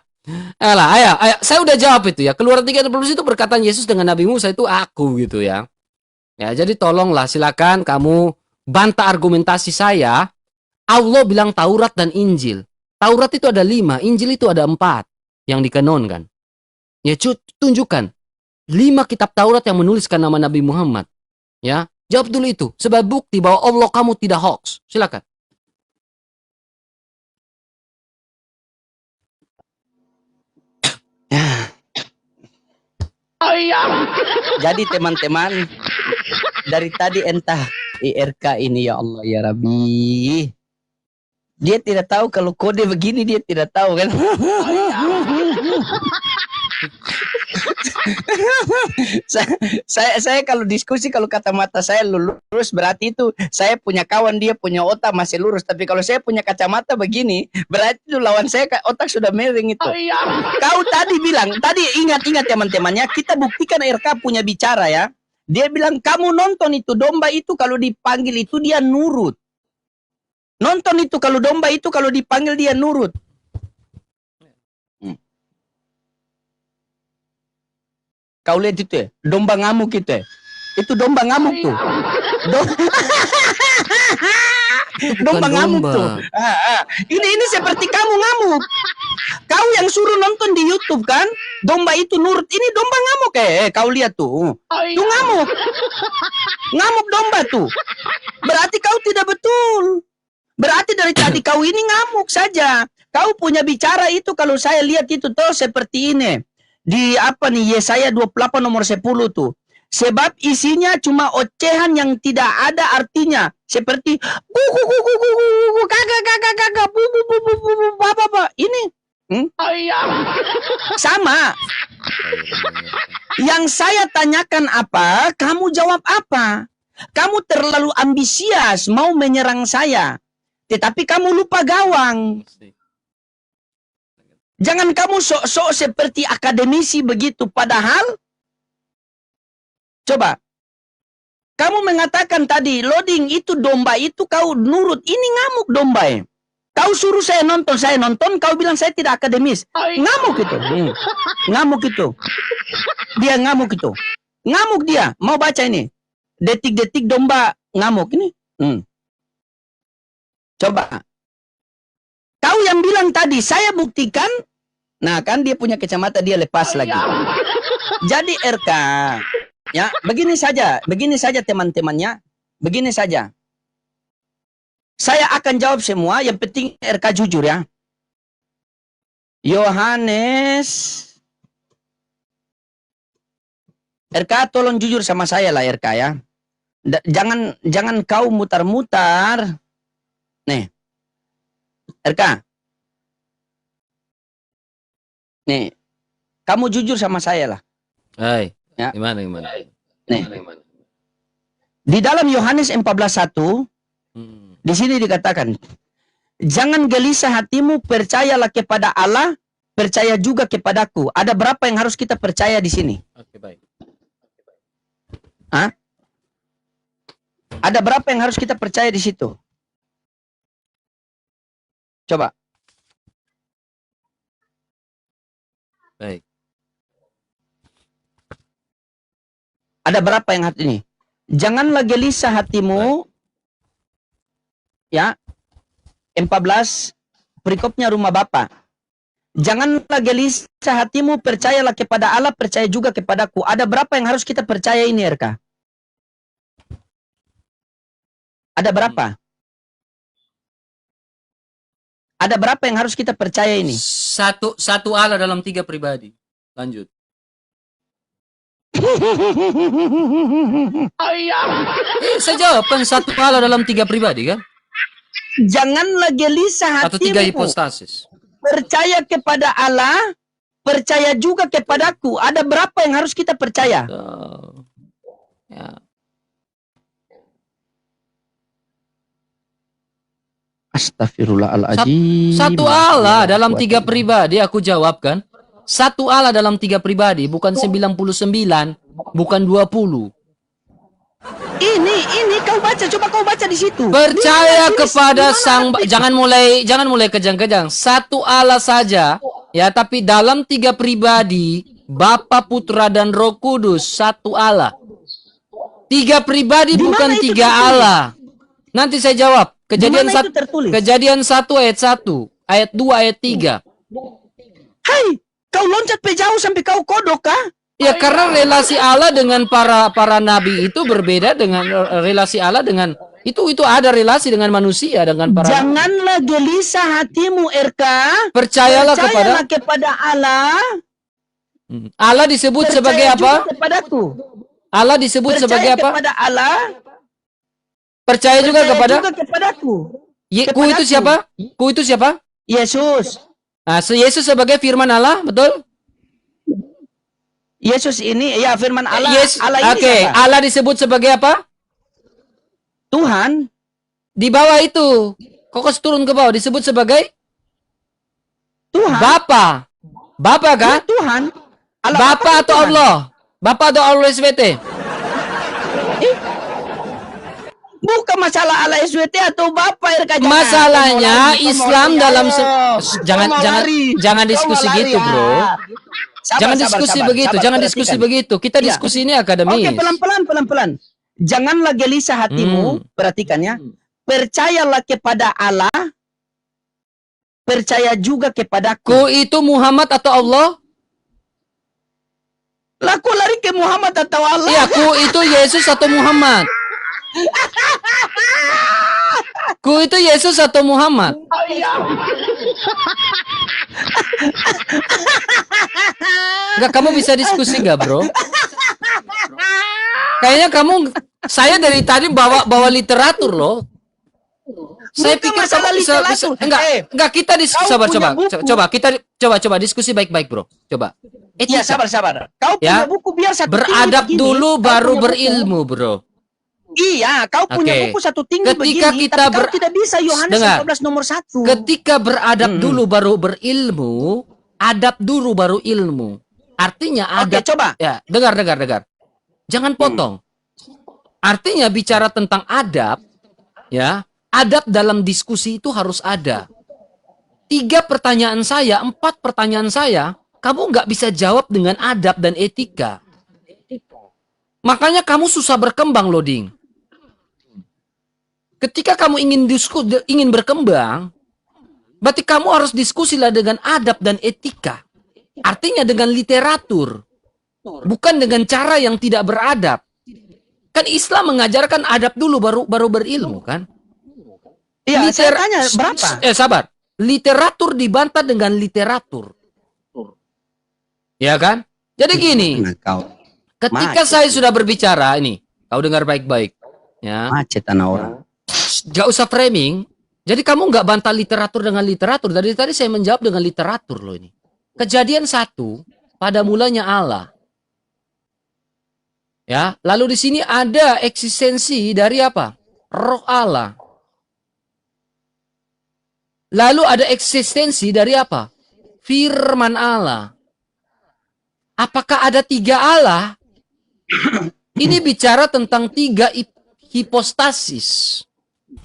Speaker 1: Ayo. Saya udah jawab itu ya. Keluaran 3 ayat 12 itu berkataan Yesus dengan Nabi Musa itu aku gitu ya. Ya, jadi tolonglah silakan kamu bantah argumentasi saya. Allah bilang Taurat dan Injil. Taurat itu ada 5, Injil itu ada 4 yang dikenonkan. Ya, tunjukkan 5 kitab Taurat yang menuliskan nama Nabi Muhammad. Ya, jawab dulu itu. Sebagai bukti bahwa Allah kamu tidak hoax. Silakan.
Speaker 5: Jadi teman-teman, dari tadi entah IRK ini ya Allah ya Rabbi. Dia tidak tahu kalau kode begini, dia tidak tahu kan. saya kalau diskusi, kalau kacamata saya lurus berarti itu saya punya kawan, dia punya otak masih lurus. Tapi kalau saya punya kacamata begini, berarti itu lawan saya otak sudah miring itu. Kau tadi bilang, tadi ingat teman-temannya, kita buktikan RK punya bicara ya. Dia bilang kamu nonton itu domba itu kalau dipanggil itu dia nurut. Nonton itu kalau domba itu kalau dipanggil dia nurut. Kau lihat itu ya, domba ngamuk itu ya. Itu domba ngamuk tuh. Domba ngamuk tuh. Ini seperti kamu ngamuk. Kau yang suruh nonton di YouTube kan, domba itu nurut. Ini domba ngamuk kau lihat tuh. Tuh ngamuk. Ngamuk domba tuh. Berarti kau tidak betul. Berarti dari tadi kau ini ngamuk saja. Kau punya bicara itu kalau saya lihat itu tuh seperti ini. Di apa nih Yesaya 28 nomor 10 tuh. Sebab isinya cuma ocehan yang tidak ada artinya. Seperti kakak bu ini. Sama. Yang saya tanyakan apa, kamu jawab apa? Kamu terlalu ambisius mau menyerang saya. Tetapi kamu lupa gawang. Jangan kamu sok-sok seperti akademisi begitu. Padahal, coba. Kamu mengatakan tadi, loading itu domba itu kau nurut. Ini ngamuk domba ya. Kau suruh saya nonton, kau bilang saya tidak akademis. Ngamuk itu. Ngamuk itu. Dia ngamuk itu. Ngamuk dia. Mau baca ini. Detik-detik domba ngamuk. Ini. Coba. Kau yang bilang tadi, saya buktikan. Nah kan dia punya kacamata, dia lepas lagi. Jadi RK. Ya, begini saja teman-temannya. Begini saja. Saya akan jawab semua, yang penting RK jujur ya. Yohanes. RK tolong jujur sama saya lah RK ya. Jangan kau mutar-mutar. Nih. RK. Nih. Kamu jujur sama saya lah.
Speaker 1: Hai.
Speaker 5: Ya.
Speaker 1: Gimana?
Speaker 5: Nih. Di dalam Yohanes 14:1 di sini dikatakan, jangan gelisah hatimu, percayalah kepada Allah, percaya juga kepadaku. Ada berapa yang harus kita percaya di sini?
Speaker 1: Oke, baik.
Speaker 5: Hah? Ada berapa yang harus kita percaya di situ? Coba.
Speaker 1: Baik.
Speaker 5: Ada berapa yang hati ini? Janganlah gelisah hatimu. Ya. 14 perikopnya rumah Bapa. Janganlah gelisah hatimu, percayalah kepada Allah, percaya juga kepadaku. Ada berapa yang harus kita percaya ini, RK? Ada berapa? Ada berapa yang harus kita percaya ini?
Speaker 1: Satu Allah dalam 3 pribadi. Lanjut. Saya jawab kan, satu Allah dalam 3 pribadi kan?
Speaker 5: Janganlah gelisah
Speaker 1: Atau 3
Speaker 5: hatimu.
Speaker 1: hipostasis.
Speaker 5: Percaya kepada Allah, percaya juga kepadaku. Ada berapa yang harus kita percaya?
Speaker 1: Oh. Ya.
Speaker 5: Astagfirullahaladzim.
Speaker 1: Satu Allah dalam 3 pribadi, aku jawab kan? Satu Allah dalam 3 pribadi, bukan 99, bukan 20.
Speaker 5: Ini kau baca, coba kau baca di situ.
Speaker 1: Percaya
Speaker 5: Ini,
Speaker 1: kepada
Speaker 5: di mana
Speaker 1: sang,
Speaker 5: artinya?
Speaker 1: jangan mulai kejang-kejang. Satu Allah saja, ya, tapi dalam 3 pribadi, Bapa, Putra, dan Roh Kudus, satu Allah. 3 pribadi
Speaker 5: Di
Speaker 1: bukan
Speaker 5: mana itu
Speaker 1: 3
Speaker 5: tertulis?
Speaker 1: Allah. Nanti saya jawab.
Speaker 5: Di mana itu tertulis?
Speaker 1: Kejadian 1 ayat 1, ayat 2 ayat 3.
Speaker 5: Hai, kau loncat pe jauh sampai kau kodok kah?
Speaker 1: Ya, karena relasi Allah dengan para nabi itu berbeda dengan relasi Allah dengan itu ada relasi dengan manusia dengan para nabi.
Speaker 5: Janganlah gelisah hatimu, RK.
Speaker 1: Percayalah
Speaker 5: kepada Allah.
Speaker 1: Allah disebut
Speaker 5: Percaya
Speaker 1: sebagai
Speaker 5: juga
Speaker 1: apa?
Speaker 5: Kepadaku.
Speaker 1: Allah disebut
Speaker 5: Percaya
Speaker 1: sebagai apa?
Speaker 5: kepada Allah.
Speaker 1: Percaya juga kepada
Speaker 5: kepadaku.
Speaker 1: Ku itu siapa? Ku itu siapa?
Speaker 5: Yesus.
Speaker 1: Nah, Yesus sebagai firman Allah, betul?
Speaker 5: Yesus ini ya firman Allah.
Speaker 1: Yes.
Speaker 5: Allah ini
Speaker 1: Oke,
Speaker 5: siapa?
Speaker 1: Allah disebut sebagai apa?
Speaker 5: Tuhan.
Speaker 1: Di bawah itu. Kokos turun ke bawah disebut sebagai
Speaker 5: Tuhan.
Speaker 1: Bapa. Bapa kan?
Speaker 5: Ya, Tuhan. Allah
Speaker 1: Bapa atau
Speaker 5: Tuhan.
Speaker 1: Allah? Bapa atau Allah SWT?
Speaker 5: Bukan masalah Allah SWT atau Bapa RK.
Speaker 1: Masalahnya Islam dalam jangan diskusi gitu, Bro. Jangan diskusi begitu, jangan diskusi begitu. Kita diskusi ini akademis.
Speaker 5: Oke, pelan-pelan. Janganlah gelisah hatimu, perhatikan ya. Percayalah kepada Allah, percaya juga kepadaku.
Speaker 1: Ku itu Muhammad atau Allah?
Speaker 5: Lah kok lari ke Muhammad atau Allah?
Speaker 1: Iya, ku itu Yesus atau Muhammad? Ku itu Yesus atau Muhammad? Enggak, kamu bisa diskusi nggak, Bro? Kayaknya saya dari tadi bawa literatur loh. Saya
Speaker 5: Bukan
Speaker 1: pikir
Speaker 5: masalah
Speaker 1: kamu bisa
Speaker 5: literatur.
Speaker 1: enggak kita
Speaker 5: kau punya buku.
Speaker 1: coba diskusi baik-baik, Bro. Coba.
Speaker 5: Iya, sabar. Kau
Speaker 1: Ya.
Speaker 5: punya buku biar satu
Speaker 1: Beradab
Speaker 5: tinggi begini,
Speaker 1: dulu
Speaker 5: kau
Speaker 1: baru
Speaker 5: punya buku.
Speaker 1: berilmu, Bro.
Speaker 5: Iya, kau punya
Speaker 1: Oke.
Speaker 5: buku satu tinggi
Speaker 1: Ketika
Speaker 5: begini,
Speaker 1: kita
Speaker 5: tapi kau tidak bisa Yohanes
Speaker 1: Dengar.
Speaker 5: 14 nomor 1.
Speaker 1: Ketika beradab dulu baru berilmu, adab dulu baru ilmu. Artinya
Speaker 5: Oke,
Speaker 1: adab.
Speaker 5: coba.
Speaker 1: Ya, dengar. Jangan potong. Artinya bicara tentang adab, ya, adab dalam diskusi itu harus ada. 3 pertanyaan saya, 4 pertanyaan saya, kamu nggak bisa jawab dengan adab dan etika. Makanya kamu susah berkembang, Loading. Ketika kamu ingin berkembang, berarti kamu harus diskusilah dengan adab dan etika. Artinya dengan literatur. Bukan dengan cara yang tidak beradab. Kan Islam mengajarkan adab dulu baru berilmu, kan?
Speaker 5: Iya, saya tanya berapa?
Speaker 1: Sabar. Literatur dibantah dengan literatur. Ya kan? Jadi gini, ketika saya sudah berbicara ini, kau dengar baik-baik, ya.
Speaker 5: Macet anak orang.
Speaker 1: Gak usah framing. Jadi kamu nggak bantah literatur dengan literatur. Dari tadi saya menjawab dengan literatur loh ini. Kejadian 1, pada mulanya Allah. Ya, lalu di sini ada eksistensi dari apa? Roh Allah. Lalu ada eksistensi dari apa? Firman Allah. Apakah ada 3 Allah? Ini bicara tentang 3 hipostasis.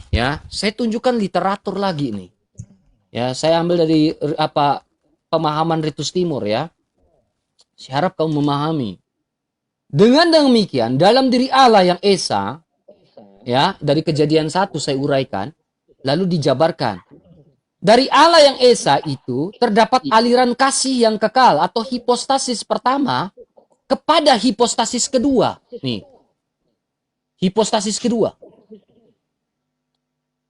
Speaker 1: Ya, saya tunjukkan literatur lagi nih. Ya, saya ambil dari pemahaman Ritus Timur ya. Saya harap kamu memahami. Dengan demikian, dalam diri Allah yang Esa, ya, dari Kejadian 1 saya uraikan, lalu dijabarkan. Dari Allah yang Esa itu terdapat aliran kasih yang kekal atau hipostasis pertama kepada hipostasis kedua. Nih. Hipostasis kedua.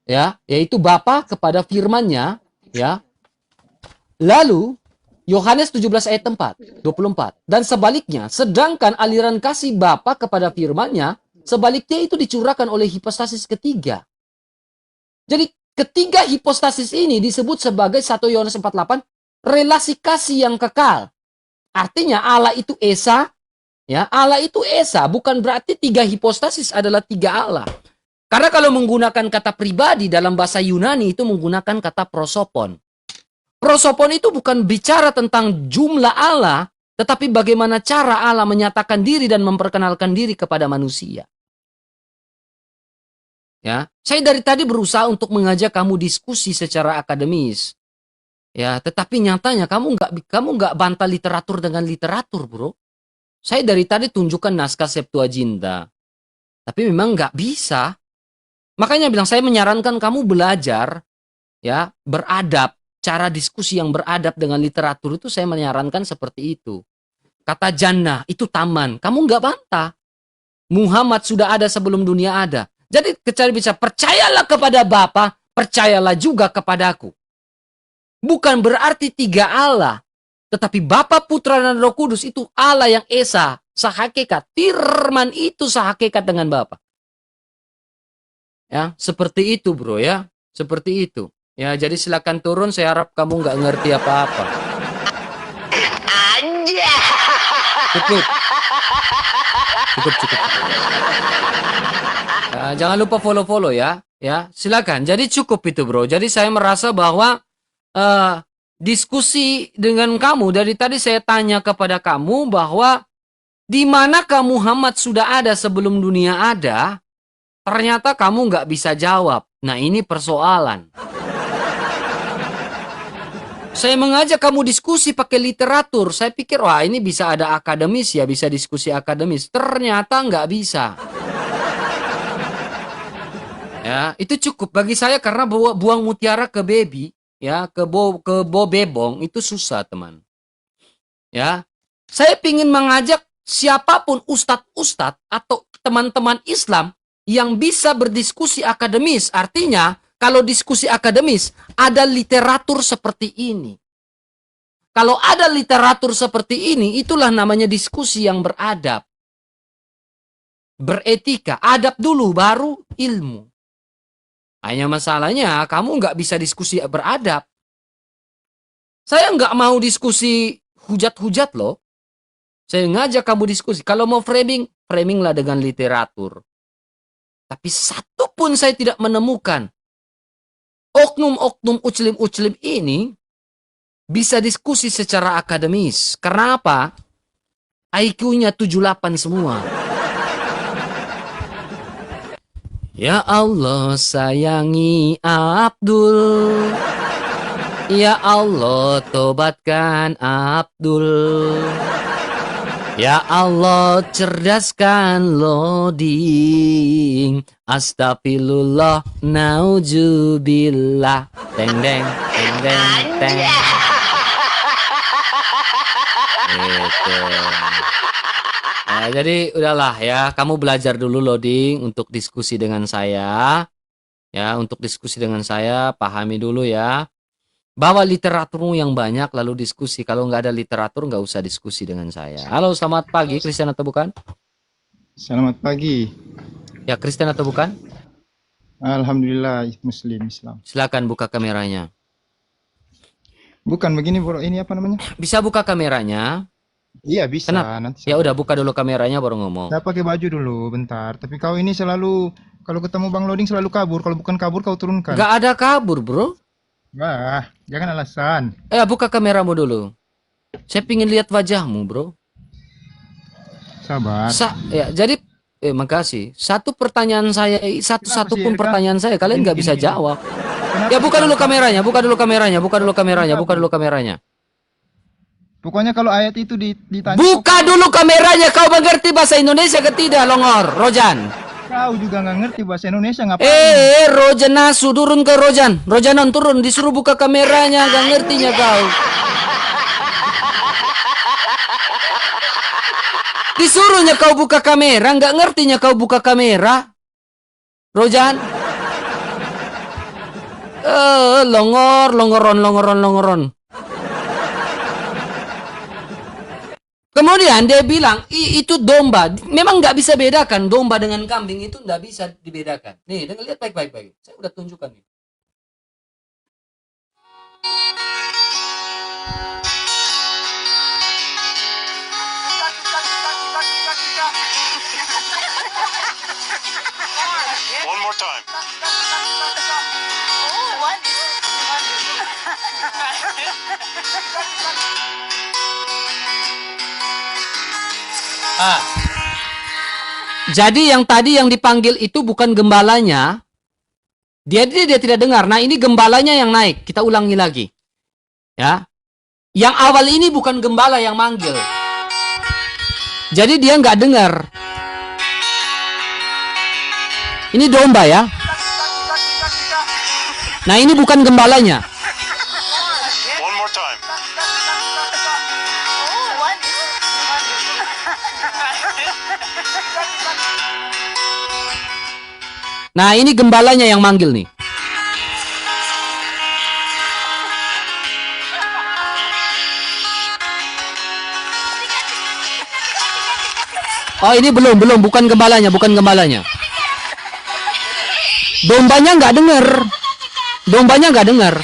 Speaker 1: Ya, yaitu Bapa kepada firman-Nya, ya. Lalu Yohanes 17 ayat 24. Dan sebaliknya, sedangkan aliran kasih Bapa kepada firman-Nya, sebaliknya itu dicurahkan oleh hipostasis ketiga. Jadi ketiga hipostasis ini disebut sebagai 1 Yohanes 4:8 relasi kasih yang kekal. Artinya Allah itu Esa, ya, Allah itu Esa, bukan berarti tiga hipostasis adalah tiga Allah. Karena kalau menggunakan kata pribadi dalam bahasa Yunani itu menggunakan kata prosopon. Prosopon itu bukan bicara tentang jumlah Allah, tetapi bagaimana cara Allah menyatakan diri dan memperkenalkan diri kepada manusia. Ya, saya dari tadi berusaha untuk mengajak kamu diskusi secara akademis. Ya, tetapi nyatanya kamu nggak bantah literatur dengan literatur, bro. Saya dari tadi tunjukkan naskah Septuaginta, tapi memang nggak bisa. Makanya bilang saya menyarankan kamu belajar, ya, beradab. Cara diskusi yang beradab dengan literatur itu saya menyarankan seperti itu. Kata jannah itu taman, kamu nggak bantah. Muhammad sudah ada sebelum dunia ada. Jadi kecuali bisa percayalah kepada Bapa, percayalah juga kepadaku. Bukan berarti tiga Allah, tetapi Bapa, Putra dan Roh Kudus itu Allah yang Esa, sehakikat. Firman itu sehakikat dengan Bapa. Ya, seperti itu, bro, ya. Seperti itu. Ya, jadi silakan turun. Saya harap kamu nggak ngerti apa-apa. Cukup. Jangan lupa follow ya. Ya, silakan. Jadi cukup itu, bro. Jadi saya merasa bahwa diskusi dengan kamu dari tadi saya tanya kepada kamu bahwa di manakah Muhammad sudah ada sebelum dunia ada? Ternyata kamu nggak bisa jawab. Nah, ini persoalan. Saya mengajak kamu diskusi pakai literatur. Saya pikir, wah ini bisa ada akademis ya, bisa diskusi akademis. Ternyata nggak bisa. Ya, itu cukup bagi saya karena buang mutiara ke baby, ya, ke bebong itu susah, teman. Ya, saya ingin mengajak siapapun ustadz-ustadz atau teman-teman Islam yang bisa berdiskusi akademis. Artinya, kalau diskusi akademis, ada literatur seperti ini. Kalau ada literatur seperti ini, itulah namanya diskusi yang beradab. Beretika, adab dulu, baru ilmu. Hanya masalahnya, kamu nggak bisa diskusi beradab. Saya nggak mau diskusi hujat-hujat loh. Saya ngajak kamu diskusi. Kalau mau framing, framinglah dengan literatur. Tapi satu pun saya tidak menemukan oknum-oknum uclim-uclim ini bisa diskusi secara akademis. Karena apa? IQ-nya 78 semua. Ya Allah sayangi Abdul. Ya Allah tobatkan Abdul. Ya Allah cerdaskan Loding. Astagfirullah nauzubillah. Teng deng teng deng teng. Gitu. Nah, jadi udahlah ya, kamu belajar dulu Loding untuk diskusi dengan saya. Ya, untuk diskusi dengan saya, pahami dulu ya. Bawa literaturmu yang banyak lalu diskusi. Kalau nggak ada literatur nggak usah diskusi dengan saya. Halo, selamat pagi, Kristen atau bukan?
Speaker 6: Selamat pagi.
Speaker 1: Ya, Kristen atau bukan?
Speaker 6: Alhamdulillah Muslim Islam.
Speaker 1: Silakan buka kameranya.
Speaker 6: Bukan begini bro, ini apa namanya?
Speaker 1: Bisa buka kameranya?
Speaker 6: Iya bisa.
Speaker 1: Kenapa?
Speaker 6: Nanti
Speaker 1: Ya udah buka dulu kameranya baru ngomong.
Speaker 6: saya pakai baju dulu bentar. Tapi kau ini selalu kalau ketemu Bang Loding selalu kabur. Kalau bukan kabur kau turunkan.
Speaker 1: Nggak ada kabur, bro.
Speaker 6: Wah, jangan alasan.
Speaker 1: Buka kameramu dulu. Saya pingin lihat wajahmu, bro.
Speaker 6: Sabar.
Speaker 1: Ya, jadi makasih. Satu pertanyaan saya, satu pun
Speaker 6: sih, Rika?
Speaker 1: pertanyaan saya kalian nggak
Speaker 6: Gini,
Speaker 1: bisa
Speaker 6: gini.
Speaker 1: jawab.
Speaker 6: Kenapa
Speaker 1: Ya buka
Speaker 6: kita-
Speaker 1: dulu kameranya, buka dulu kameranya, buka dulu kameranya, buka dulu kameranya.
Speaker 6: Pokoknya kalau ayat itu ditanya,
Speaker 1: Buka dulu kameranya, kau mengerti bahasa Indonesia ke tidak, Longor, Rojan?
Speaker 6: kau juga nggak ngerti bahasa Indonesia ngapain?
Speaker 1: Rojan Nasu, turun ke Rojan. Rojanon turun, disuruh buka kameranya, gak ngertinya kau. Disuruhnya kau buka kamera, nggak ngertinya kau buka kamera. Rojan. Longoron. Kemudian dia bilang, itu domba. Memang nggak bisa bedakan domba dengan kambing itu nggak bisa dibedakan. Nih, dengar lihat baik-baik. Saya udah tunjukkan nih.
Speaker 4: One more time.
Speaker 1: Jadi yang tadi yang dipanggil itu bukan gembalanya. Dia tidak dengar. Nah, ini gembalanya yang naik. Kita ulangi lagi. Ya. Yang awal ini bukan gembala yang manggil. Jadi dia nggak dengar. Ini domba ya. Nah, ini bukan gembalanya.
Speaker 4: One more time.
Speaker 1: Nah, ini gembalanya yang manggil nih. Oh, ini belum, bukan gembalanya. Dombanya nggak dengar.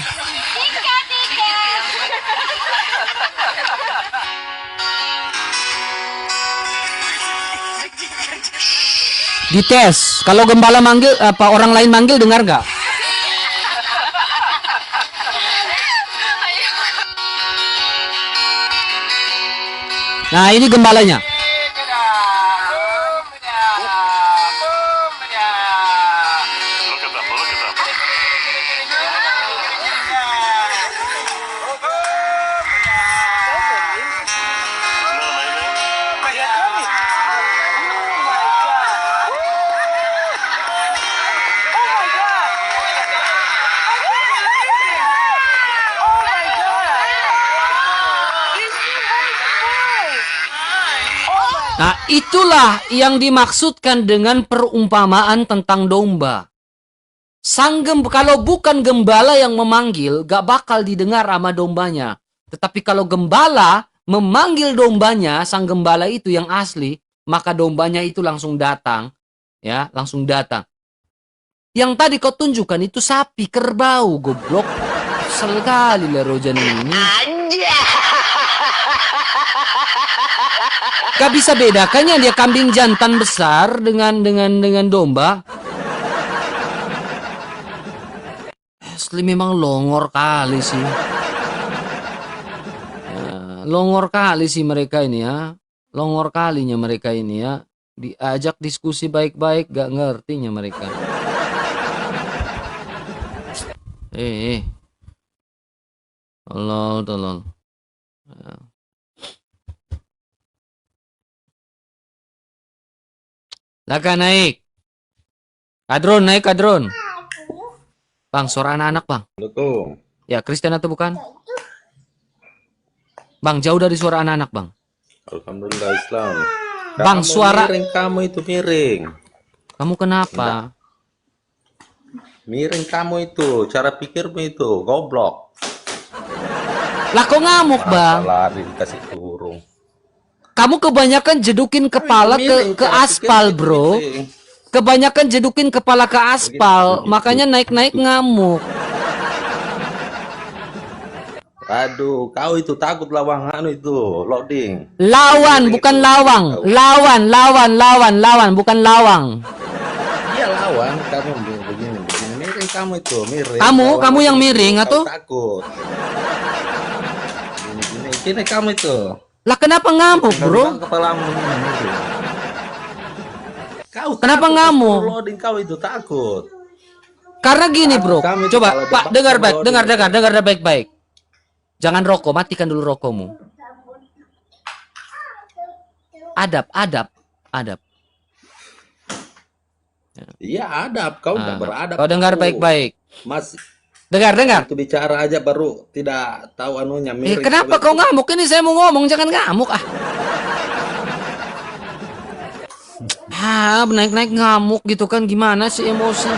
Speaker 1: Dites, kalau gembala manggil, orang lain manggil dengar nggak? Nah, ini gembalanya.
Speaker 4: Look at them.
Speaker 1: Nah, itulah yang dimaksudkan dengan perumpamaan tentang domba. Kalau bukan gembala yang memanggil, gak bakal didengar sama dombanya. Tetapi kalau gembala memanggil dombanya, sang gembala itu yang asli, maka dombanya itu langsung datang. Ya, langsung datang. Yang tadi kau tunjukkan itu sapi, kerbau, goblok. Kesel kali lah Rojan ini. Gak bisa bedakannya dia kambing jantan besar dengan domba. Asli memang longor kali sih. Ya, longor kali sih mereka ini ya. Longor kalinya mereka ini ya. Diajak diskusi baik-baik gak ngertinya mereka. Tolol. Ya. Laka naik. Naik kadron. Bang, suara anak-anak bang.
Speaker 7: Betul.
Speaker 1: Ya, Kristen atau bukan? Bang, jauh dari suara anak-anak bang.
Speaker 7: Alhamdulillah Islam.
Speaker 1: Bang,
Speaker 7: Kamu
Speaker 1: suara-
Speaker 7: miring, kamu itu miring.
Speaker 1: Kamu kenapa?
Speaker 7: Miring kamu itu, cara pikirmu itu goblok.
Speaker 1: Lah kok ngamuk bang?
Speaker 7: Lari dikasih kurung.
Speaker 1: Kamu kebanyakan jedukin kepala
Speaker 7: Miring,
Speaker 1: ke
Speaker 7: cara
Speaker 1: aspal
Speaker 7: pikirmu
Speaker 1: bro.
Speaker 7: miring.
Speaker 1: Kebanyakan jedukin kepala ke aspal,
Speaker 7: Begitu.
Speaker 1: makanya naik-naik ngamuk.
Speaker 7: Aduh, kau itu takut lawang anu itu, loading.
Speaker 1: Lawan, bukan lawang. Lawan, bukan lawang.
Speaker 7: Iya lawan, kamu begini, miring kamu itu, miring.
Speaker 1: Kamu yang miring,
Speaker 7: Kau
Speaker 1: atau?
Speaker 7: takut. Gini kamu itu.
Speaker 1: Lah kenapa ngamuk bro?
Speaker 7: Kau kepalamu ini miring. Kau
Speaker 1: Kenapa
Speaker 7: takut,
Speaker 1: ngamuk?
Speaker 7: Loading kau itu takut.
Speaker 1: Karena gini bro,
Speaker 7: Kami itu
Speaker 1: coba
Speaker 7: kalau
Speaker 1: Pak
Speaker 7: debat
Speaker 1: dengar
Speaker 7: sama
Speaker 1: baik,
Speaker 7: Loding
Speaker 1: dengar baik-baik. Jangan rokok, matikan dulu rokokmu. Adab.
Speaker 7: Iya adab, kau nggak beradab.
Speaker 1: Kau dengar baik-baik.
Speaker 7: Mas
Speaker 1: Dengar.
Speaker 7: itu bicara aja baru tidak tahu anunya miring.
Speaker 1: Kenapa kau ngamuk? Ini saya mau ngomong, jangan ngamuk ah. Naik-naik ngamuk gitu kan, gimana sih emosi?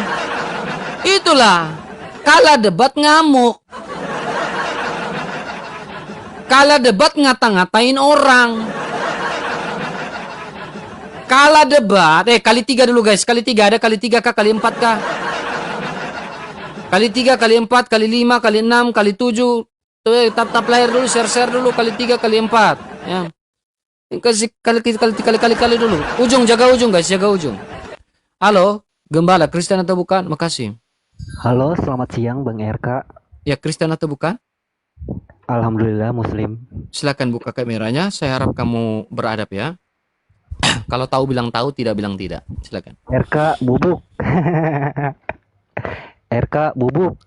Speaker 1: Itulah, kalah debat ngamuk. Kalah debat ngata-ngatain orang. Kalah debat, kali 3 dulu guys, kali 3, ada kali 3 kah, kali 4 kah? Kali 3, kali 4, kali 5, kali 6, kali 7. Tuh, tap layar dulu, share dulu, kali 3, kali 4. Ya. Kasih kali dulu. Ujung, jaga ujung guys, jaga ujung. Halo, Gembala, Kristen atau bukan? Makasih.
Speaker 8: Halo, selamat siang Bang RK.
Speaker 1: Ya, Kristen atau bukan?
Speaker 8: Alhamdulillah Muslim.
Speaker 1: Silakan buka kameranya, saya harap kamu beradab ya. Kalau tahu bilang tahu, tidak bilang tidak. Silakan.
Speaker 8: RK bubuk. RK bubuk.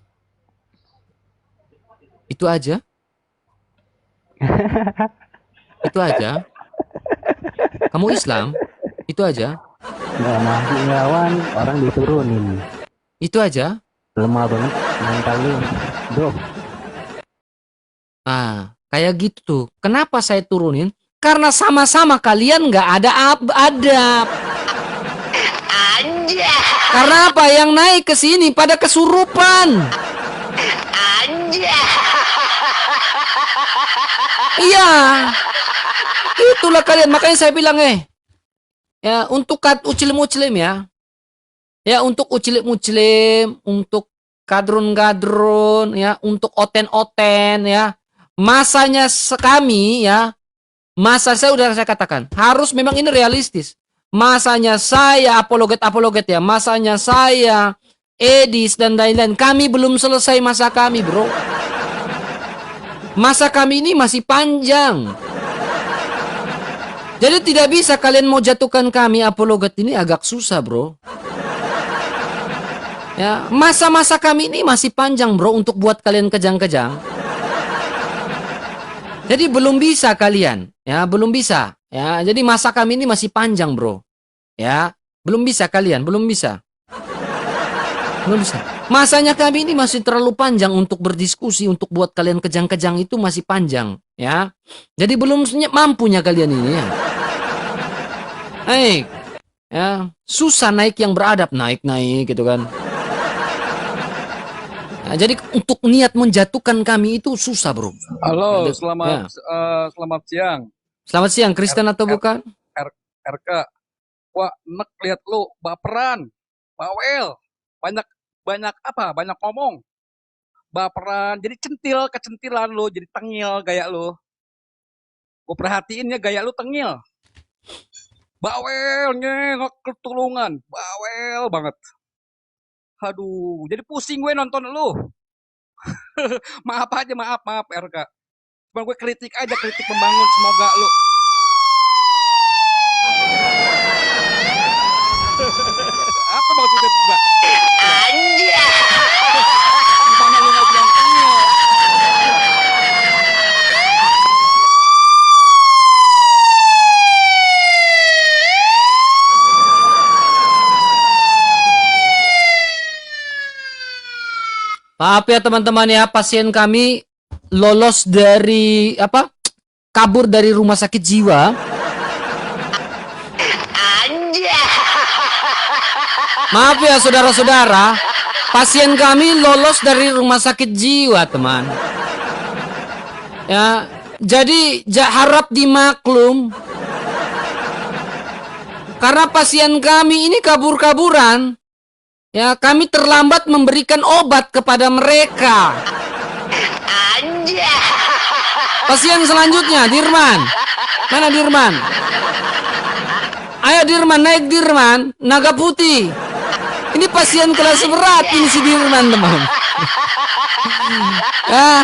Speaker 1: Itu aja. Itu aja. Kamu Islam? Itu aja.
Speaker 8: Nggak mampu ngelawan, orang diturunin.
Speaker 1: Itu aja.
Speaker 8: Lemah banget mental lu. Duh.
Speaker 1: Kayak gitu tuh. Kenapa saya turunin? Karena sama-sama kalian nggak ada adab. Karena apa? Yang naik ke sini pada kesurupan. Iya. Itulah kalian. Makanya saya bilang ya untuk ucilim-ucilim ya. Ya untuk ucilim-ucilim, untuk kadrun-kadrun ya, untuk oten-oten ya. Masanya kami ya. Masa saya udah saya katakan, harus memang ini realistis. Masanya saya apologet ya, masanya saya Edis dan lain-lain. Kami belum selesai masa kami, bro. Masa kami ini masih panjang. Jadi tidak bisa kalian mau jatuhkan kami apologet ini, agak susah, bro. Ya, masa-masa kami ini masih panjang, bro, untuk buat kalian kejang-kejang. Jadi belum bisa kalian, ya belum bisa, ya. Jadi masa kami ini masih panjang, bro, ya. Belum bisa kalian, belum bisa. Masanya kami ini masih terlalu panjang untuk berdiskusi, untuk buat kalian kejang-kejang itu masih panjang, ya. Jadi belum mampunya kalian ini, ya. Ya susah naik yang beradab, naik gitu kan. Nah, jadi untuk niat menjatuhkan kami itu susah, bro.
Speaker 9: Halo, selamat siang.
Speaker 1: Selamat siang, Kristen atau bukan?
Speaker 9: RK. Wah, nek lihat lu baperan, bawel, banyak ngomong, baperan, jadi kecentilan lu, jadi tengil gaya lu. Gue perhatiin ya gaya lu tengil, bawel, ngengok ketulungan, bawel banget. Aduh, jadi pusing gue nonton lu. maaf RK. Cuma gue kritik membangun, semoga lu. Apa maksudnya juga? Anjir. Gimana lu nggak bilang tengil?
Speaker 1: Maaf ya teman-teman ya, pasien kami lolos dari kabur dari rumah sakit jiwa. Maaf ya saudara-saudara, pasien kami lolos dari rumah sakit jiwa, teman. Ya, jadi harap dimaklum. Karena pasien kami ini kabur-kaburan. Ya, kami terlambat memberikan obat kepada mereka. Pasien selanjutnya, Dirman. Mana Dirman? Ayo Dirman, naik Dirman. Naga putih. Ini pasien kelas berat ini si Dirman, teman. Ya,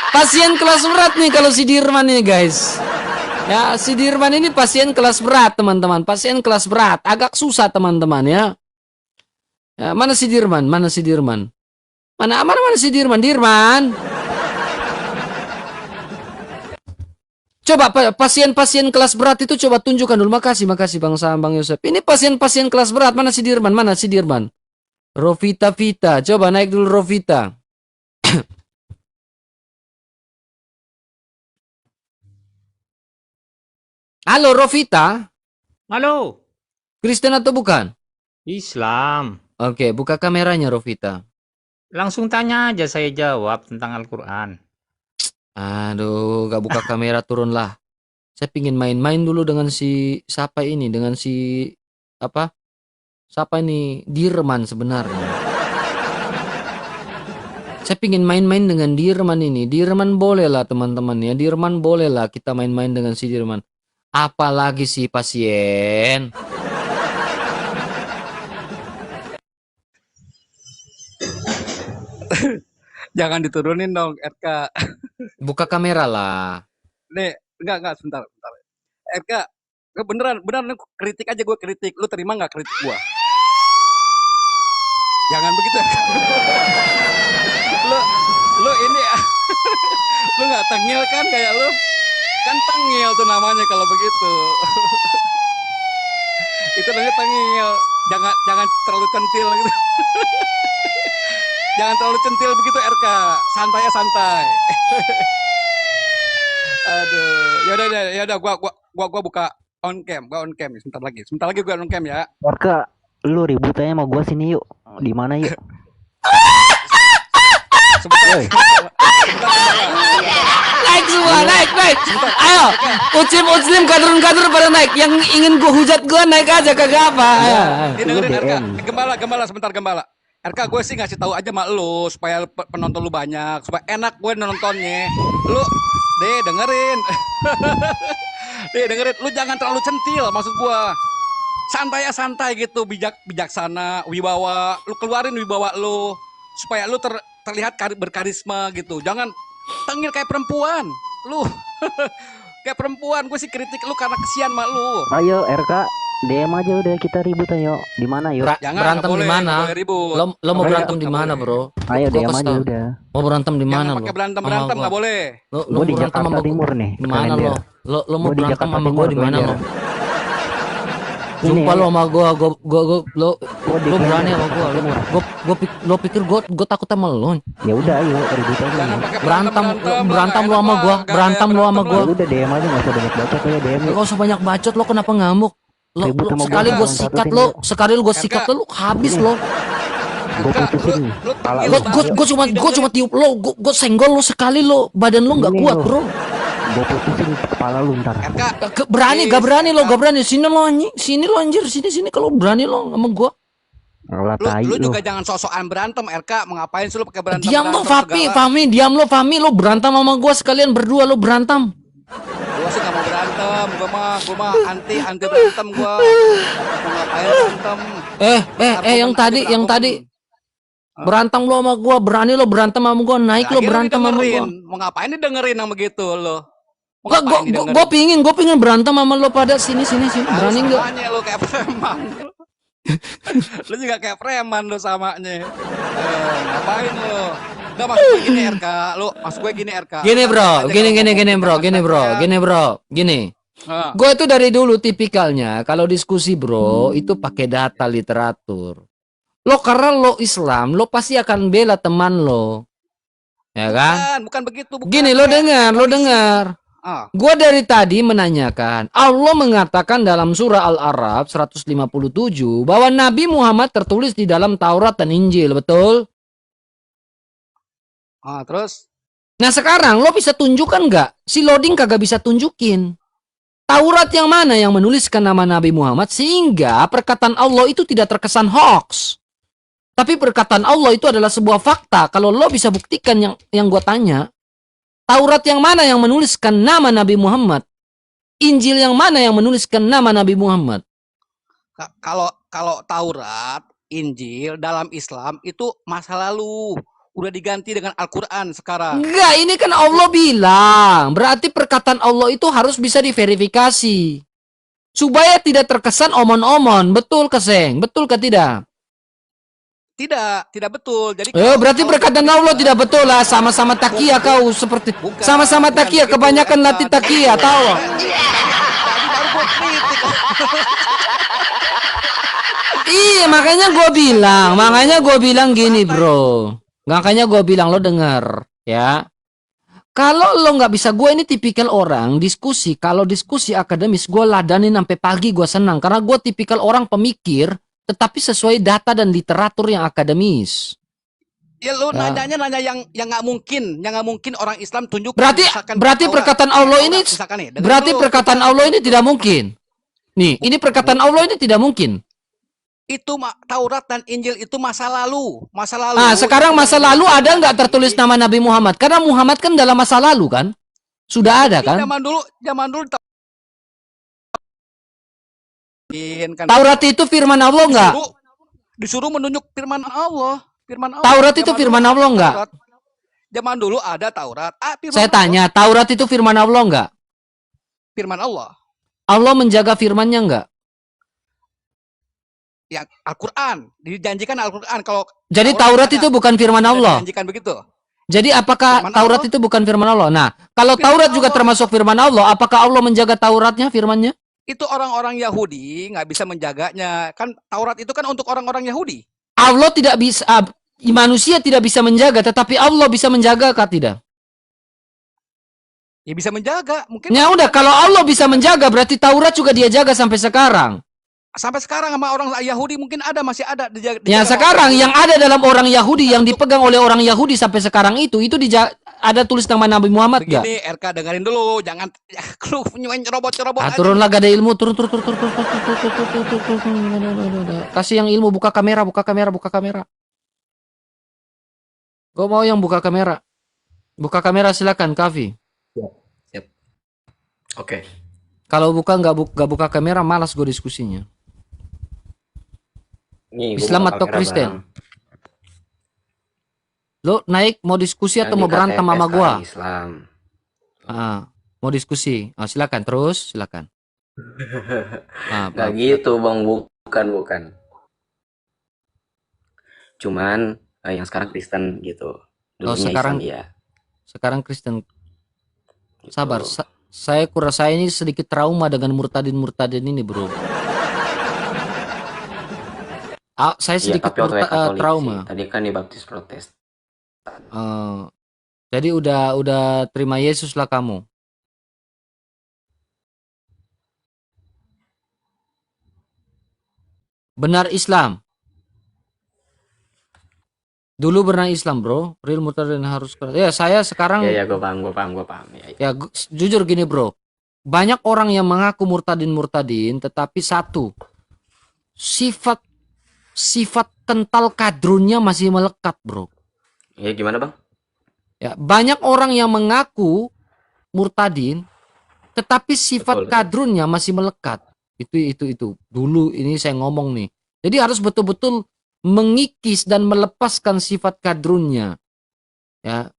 Speaker 1: pasien kelas berat nih kalau si Dirman ini, guys. Ya, si Dirman ini pasien kelas berat, teman-teman. Pasien kelas berat. Agak susah, teman-teman, ya. Ya, mana si Dirman? Mana si Dirman? Mana si Dirman? Dirman. Coba pasien-pasien kelas berat itu coba tunjukkan dulu. Makasih Bang Sam, Bang Yosef. Ini pasien-pasien kelas berat. Mana si Dirman? Mana si Dirman? Rovita Vita. Coba naik dulu Rovita. Halo Rovita.
Speaker 10: Halo,
Speaker 1: Kristen atau bukan?
Speaker 10: Islam.
Speaker 1: Oke, buka kameranya Rovita.
Speaker 10: Langsung tanya aja saya jawab tentang Al-Quran.
Speaker 1: Aduh, gak buka kamera turunlah. Saya pingin main-main dulu dengan si siapa ini, dengan si apa? Siapa ini? Dirman sebenarnya. Saya pingin main-main dengan Dirman ini. Dirman boleh lah teman-teman ya. Dirman boleh lah kita main-main dengan si Dirman. Apalagi si pasien.
Speaker 9: Jangan diturunin dong, RK.
Speaker 1: Buka kamera lah.
Speaker 9: Nih, enggak, sebentar. RK, beneran kritik aja gue kritik. Lu terima nggak kritik gue? Jangan begitu. lu ini lu nggak tengil kan kayak lu? Kan tengil tuh namanya kalau begitu. Itu namanya tengil. Jangan terlalu centil gitu. Jangan terlalu centil begitu RK. Santai. Aduh. Yaudah gua buka on cam. Gua on cam sebentar lagi gua on cam ya.
Speaker 8: Warga, lu ribut aja sama gua sini yuk. Di mana yuk?
Speaker 9: Sebentar.
Speaker 1: Naik semua, naik. Ayo, Uclim, kader pada naik. Yang ingin gua hujat gua naik aja kagak apa. Ayo.
Speaker 9: Dengerin RK. Gembala sebentar Gembala. RK gue sih ngasih tahu aja mak lu supaya penonton lu banyak, supaya enak gue nontonnya. Lu dengerin. Dengerin. Lu jangan terlalu centil maksud gua. Santai gitu, bijaksana, wibawa. Lu keluarin wibawa lu supaya lu terlihat berkarisma gitu. Jangan tengil kayak perempuan. Lu kayak perempuan. Gue sih kritik lu karena kesian mak lu.
Speaker 8: Ayo RK, DM aja udah, kita ribut ayo. Di mana yuk?
Speaker 1: Berantem di mana? Lo mau berantem di mana, Bro?
Speaker 8: Ayo DM aja udah.
Speaker 1: Mau berantem di mana lo?
Speaker 9: Pakai berantem enggak boleh.
Speaker 8: Lo di Jakarta Timur nih.
Speaker 1: Di mana lo? Lo mau berantem sama gue di mana lo?
Speaker 8: Sumpah
Speaker 1: lo sama gue lo berani sama gue pikir gue takut sama lo.
Speaker 8: Ya udah ayo ribut aja.
Speaker 1: Berantem lo sama gue.
Speaker 8: Udah DM aja, nggak usah banyak bacot ya DM.
Speaker 1: Gak usah banyak bacot, lo kenapa ngamuk? Lo sekali gue sikat lo habis lo.
Speaker 8: Gue putusin.
Speaker 1: Gue cuma tiup lo, gue senggol lo sekali lo, badan lo nggak kuat bro.
Speaker 8: Gue putusin kepala lu ntar.
Speaker 1: Gak berani lo. Sini lo anjir, sini kalau berani lo sama gue.
Speaker 9: Lu juga jangan sok-sokan berantem RK, mau ngapain sih lu pakai berantem?
Speaker 1: Diam lo Fahmi, lo berantem sama gue sekalian berdua lo berantem.
Speaker 9: Gue sih gak mau berantem, gue mah anti berantem gue. Mau ngapain berantem?
Speaker 1: Yang tadi berantem lo sama gue, berani lo berantem sama gue, naik lo berantem sama gue.
Speaker 9: Mau ngapain didengerin yang begitu lo?
Speaker 1: Gue pingin berantem sama lo pada sini, berani nggak?
Speaker 9: Samanya lo kayak preman. Lo juga kayak preman lo samanya. Ngapain lo? Enggak, maksud gue gini RK, lo maksud gue gini RK. Gini bro.
Speaker 1: Gue itu dari dulu tipikalnya kalau diskusi bro itu pakai data literatur. Lo karena lo Islam, lo pasti akan bela teman lo, ya kan?
Speaker 9: Bukan begitu.
Speaker 1: Gini lo dengar. Gue dari tadi menanyakan, Allah mengatakan dalam surah Al-A'raf 157 bahwa Nabi Muhammad tertulis di dalam Taurat dan Injil, betul?
Speaker 9: Terus?
Speaker 1: Nah sekarang lo bisa tunjukkan nggak? Si loading kagak bisa tunjukin. Taurat yang mana yang menuliskan nama Nabi Muhammad sehingga perkataan Allah itu tidak terkesan hoax. Tapi perkataan Allah itu adalah sebuah fakta. Kalau lo bisa buktikan yang gue tanya. Taurat yang mana yang menuliskan nama Nabi Muhammad? Injil yang mana yang menuliskan nama Nabi Muhammad?
Speaker 9: Kalau Taurat, Injil dalam Islam itu masa lalu. Udah diganti dengan Al-Quran sekarang.
Speaker 1: Enggak, ini kan Allah bilang. Berarti perkataan Allah itu harus bisa diverifikasi. Supaya tidak terkesan omon-omon. Betul keseng? Betul ke tidak?
Speaker 9: Tidak betul. Jadi
Speaker 1: Berarti perkataan Allah tidak betul lah. Sama-sama takia kau seperti sama-sama takia kebanyakan latih takia tahu. Iya, makanya gue bilang gini, bro. Makanya gue bilang lo denger, ya. Kalau lo nggak bisa, gue ini tipikal orang diskusi. Kalau diskusi akademis, gue ladanin sampai pagi, gue senang. Karena gue tipikal orang pemikir, tetapi sesuai data dan literatur yang akademis.
Speaker 9: Ya lu nanya yang nggak mungkin orang Islam tunjuk.
Speaker 1: Berarti perkataan Allah ini, perkataan Allah ini tidak mungkin. Nih, ini perkataan Allah ini tidak mungkin.
Speaker 9: Itu Taurat dan Injil itu masa lalu.
Speaker 1: Nah, sekarang masa lalu ada nggak tertulis nama Nabi Muhammad? Karena Muhammad kan dalam masa lalu kan, sudah ada kan?
Speaker 9: Zaman dulu.
Speaker 1: Taurat itu firman Allah nggak?
Speaker 9: Disuruh menunjuk firman Allah.
Speaker 1: Taurat itu firman Allah nggak?
Speaker 9: Zaman dulu ada Taurat.
Speaker 1: Saya tanya, Taurat itu firman Allah nggak?
Speaker 9: Firman Allah.
Speaker 1: Allah menjaga firmannya nggak?
Speaker 9: Ya, Al-Quran. Dijanjikan Al-Quran. Kalau
Speaker 1: jadi Taurat itu bukan firman Allah.
Speaker 9: Dijanjikan begitu.
Speaker 1: Jadi apakah Taurat itu bukan firman Allah? Nah, kalau Taurat juga termasuk firman Allah, apakah Allah menjaga Tauratnya, firmannya?
Speaker 9: Itu orang-orang Yahudi nggak bisa menjaganya. Kan Taurat itu kan untuk orang-orang Yahudi.
Speaker 1: Allah tidak bisa, manusia tidak bisa menjaga, tetapi Allah bisa menjaga, kah tidak?
Speaker 9: Ya bisa menjaga. Mungkin.
Speaker 1: Ya udah, kalau Allah bisa menjaga, berarti Taurat juga dia jaga sampai sekarang.
Speaker 9: Sampai sekarang sama orang Yahudi mungkin masih ada.
Speaker 1: Ya sekarang yang ada dalam orang Yahudi yang dipegang oleh orang Yahudi sampai sekarang itu ada tulis nama Nabi Muhammad gak?
Speaker 9: Begini, RK dengerin dulu, jangan lu nyerobot.
Speaker 1: Turunlah, gak ada ilmu, turun. Kasih yang ilmu, buka kamera. Gue mau yang buka kamera. Buka kamera silakan, Kavi.
Speaker 2: Siap. Oke.
Speaker 1: Kalau nggak buka kamera, malas gue diskusinya.
Speaker 2: Nih,
Speaker 1: Islam atau Kristen? Lo naik mau diskusi atau mau berantem sama gua?
Speaker 2: Islam.
Speaker 1: Mau diskusi. Silakan terus, silakan.
Speaker 11: Gak gitu, Bang, bukan. Cuman yang sekarang Kristen gitu.
Speaker 1: Sekarang
Speaker 11: Islam, ya.
Speaker 1: Sekarang Kristen. Sabar, saya ini sedikit trauma dengan murtadin ini, bro. Saya sedikit trauma.
Speaker 11: Sih. Tadi kan dibaptis Protestan.
Speaker 1: Jadi udah terima Yesus lah kamu. Benar Islam. Dulu benar Islam, bro. Real murtadin harus. Ya, saya sekarang.
Speaker 11: Ya, gue paham. Ya.
Speaker 1: Jujur gini, bro. Banyak orang yang mengaku murtadin, tetapi satu, sifat kental kadrunnya masih melekat, bro.
Speaker 11: Ya, gimana, Bang?
Speaker 1: Ya, banyak orang yang mengaku murtadin, tetapi sifat kadrunnya masih melekat. Itu. Dulu ini saya ngomong nih. Jadi harus betul-betul mengikis dan melepaskan sifat kadrunnya. Ya.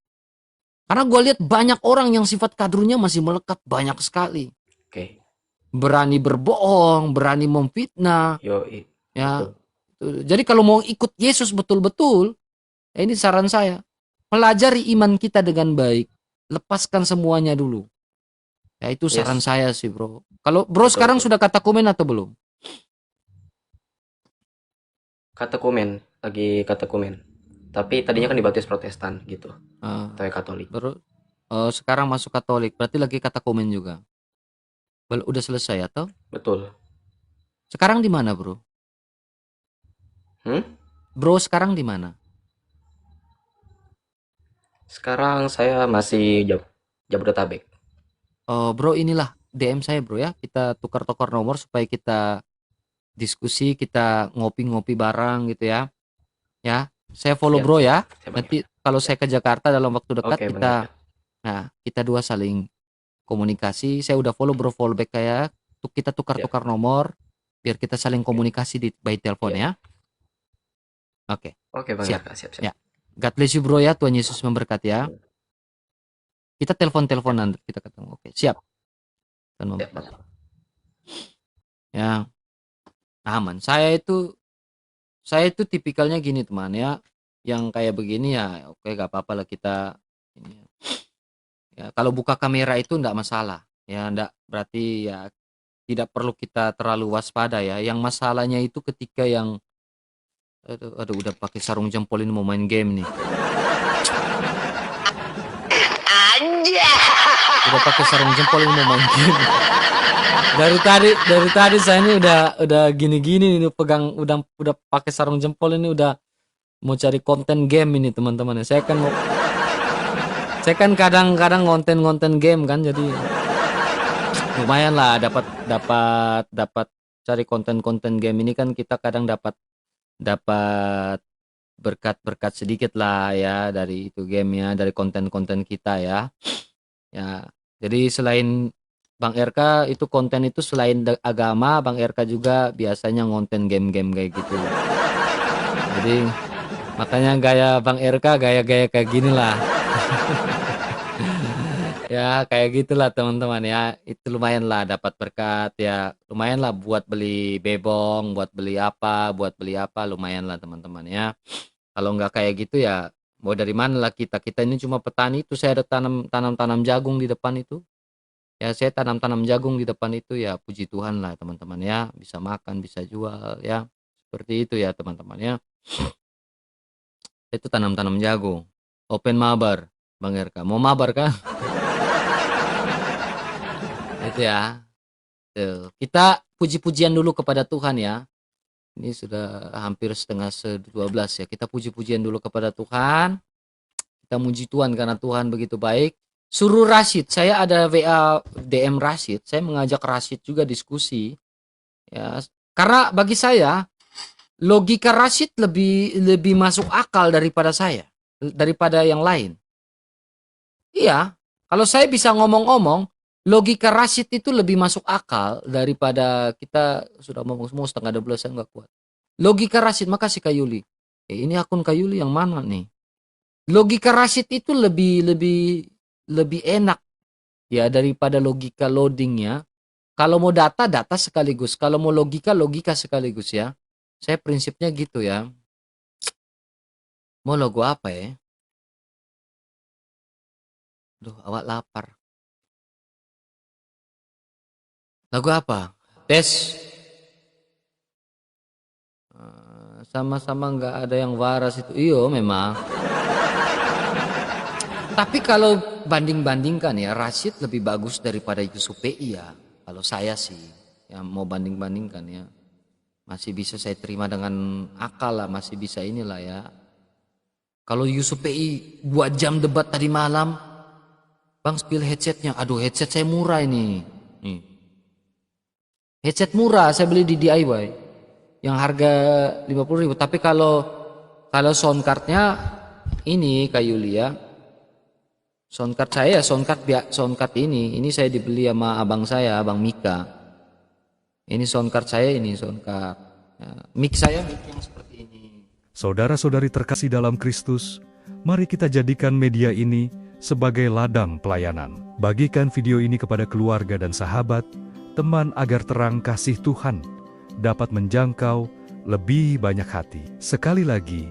Speaker 1: Karena gue lihat banyak orang yang sifat kadrunnya masih melekat, banyak sekali.
Speaker 11: Oke.
Speaker 1: Berani berbohong, berani memfitnah. Ya. Jadi kalau mau ikut Yesus betul-betul, ini saran saya, pelajari iman kita dengan baik, lepaskan semuanya dulu. Ya itu saran saya sih, bro. Kalau bro sekarang sudah katakumen atau belum?
Speaker 11: Lagi katakumen. Tapi tadinya kan dibaptis Protestan gitu. Atau Katolik.
Speaker 1: Sekarang masuk Katolik, berarti lagi katakumen juga. Udah selesai atau?
Speaker 11: Betul.
Speaker 1: Sekarang di mana, bro? Bro sekarang di mana?
Speaker 11: Sekarang saya masih Jabodetabek.
Speaker 1: Bro inilah DM saya, bro ya. Kita tukar-tukar nomor supaya kita diskusi, kita ngopi-ngopi bareng gitu ya. Ya, saya follow bro ya. Nanti kalau saya ke Jakarta dalam waktu dekat kita dua saling komunikasi. Saya udah follow back kayak kita tukar-tukar nomor biar kita saling komunikasi by telepon ya. Oke.
Speaker 11: Oke, Bang.
Speaker 1: Siap.
Speaker 11: Ya.
Speaker 1: God bless you, bro ya. Tuhan Yesus memberkati ya. Kita telepon-teleponan, kita ketemu. Oke, siap. Tuhan memberkati. Ya. Aman. Saya itu Saya itu tipikalnya gini teman ya, yang kayak begini ya oke gak apa-apa lah kita ini. Ya, kalau buka kamera itu enggak masalah. Ya enggak berarti ya tidak perlu kita terlalu waspada ya. Yang masalahnya itu ketika yang aduh udah pakai sarung jempol ini mau main game nih. Udah pakai sarung jempol ini mau main game. Dari tadi saya ini udah gini-gini nih pegang udah pakai sarung jempol ini udah mau cari konten game ini teman-teman. Saya kan kadang-kadang konten game kan, jadi lumayan lah dapat cari konten game ini kan kita kadang dapat berkat sedikit lah ya dari itu gamenya, dari konten kita ya. Ya, jadi selain Bang RK itu konten itu selain agama, Bang RK juga biasanya ngonten game-game kayak gitu. Jadi makanya gaya Bang RK gaya-gaya kayak gini lah. Ya kayak gitulah teman-teman ya, itu lumayan lah dapat berkat ya, lumayan lah buat beli bebong, buat beli apa lumayan lah teman-teman ya. Kalau nggak kayak gitu ya mau dari mana lah kita ini cuma petani. Itu saya ada tanam jagung di depan itu ya, saya tanam jagung di depan itu ya, puji Tuhan lah teman-teman ya, bisa makan bisa jual ya, seperti itu ya teman-teman ya. Itu tanam jagung, open mabar Bang RK, mau mabar kan? Itu ya. Tuh. Kita puji-pujian dulu kepada Tuhan ya. Ini sudah hampir setengah 12 ya. Kita puji-pujian dulu kepada Tuhan. Kita muji Tuhan karena Tuhan begitu baik. Suruh Rashid, saya ada WA DM Rashid. Saya mengajak Rashid juga diskusi. Ya, karena bagi saya logika Rashid lebih masuk akal daripada saya, daripada yang lain. Iya, kalau saya bisa ngomong-ngomong, logika Rashid itu lebih masuk akal daripada kita sudah ngomong semua setengah 12 saya nggak kuat. Logika Rashid, makasih Kak Yuli. Ini akun Kak Yuli yang mana nih? Logika Rashid itu lebih enak ya daripada logika loadingnya. Kalau mau data sekaligus, kalau mau logika sekaligus ya. Saya prinsipnya gitu ya. Mau logo apa ya? Duh, awak lapar. Lagu apa? Tes. Sama-sama nggak ada yang waras itu. Iyo memang. Tapi kalau banding-bandingkan ya, Rashid lebih bagus daripada Yusuf PI ya. Kalau saya sih, yang mau banding-bandingkan ya. Masih bisa saya terima dengan akal lah, masih bisa inilah ya. Kalau Yusuf PI 2 jam debat tadi malam, Bang spill headsetnya. Aduh, headset saya murah ini. Nih. Headset murah saya beli di DIY yang harga 50.000. Tapi kalau soundcardnya ini Kak Yulia, soundcard saya soundcard ini saya dibeli sama abang saya, Abang Mika. Ini soundcard saya, ini soundcard mic saya mic yang seperti ini.
Speaker 12: Saudara-saudari terkasih dalam Kristus, mari kita jadikan media ini sebagai ladang pelayanan. Bagikan video ini kepada keluarga dan sahabat, teman agar terang kasih Tuhan dapat menjangkau lebih banyak hati. Sekali lagi,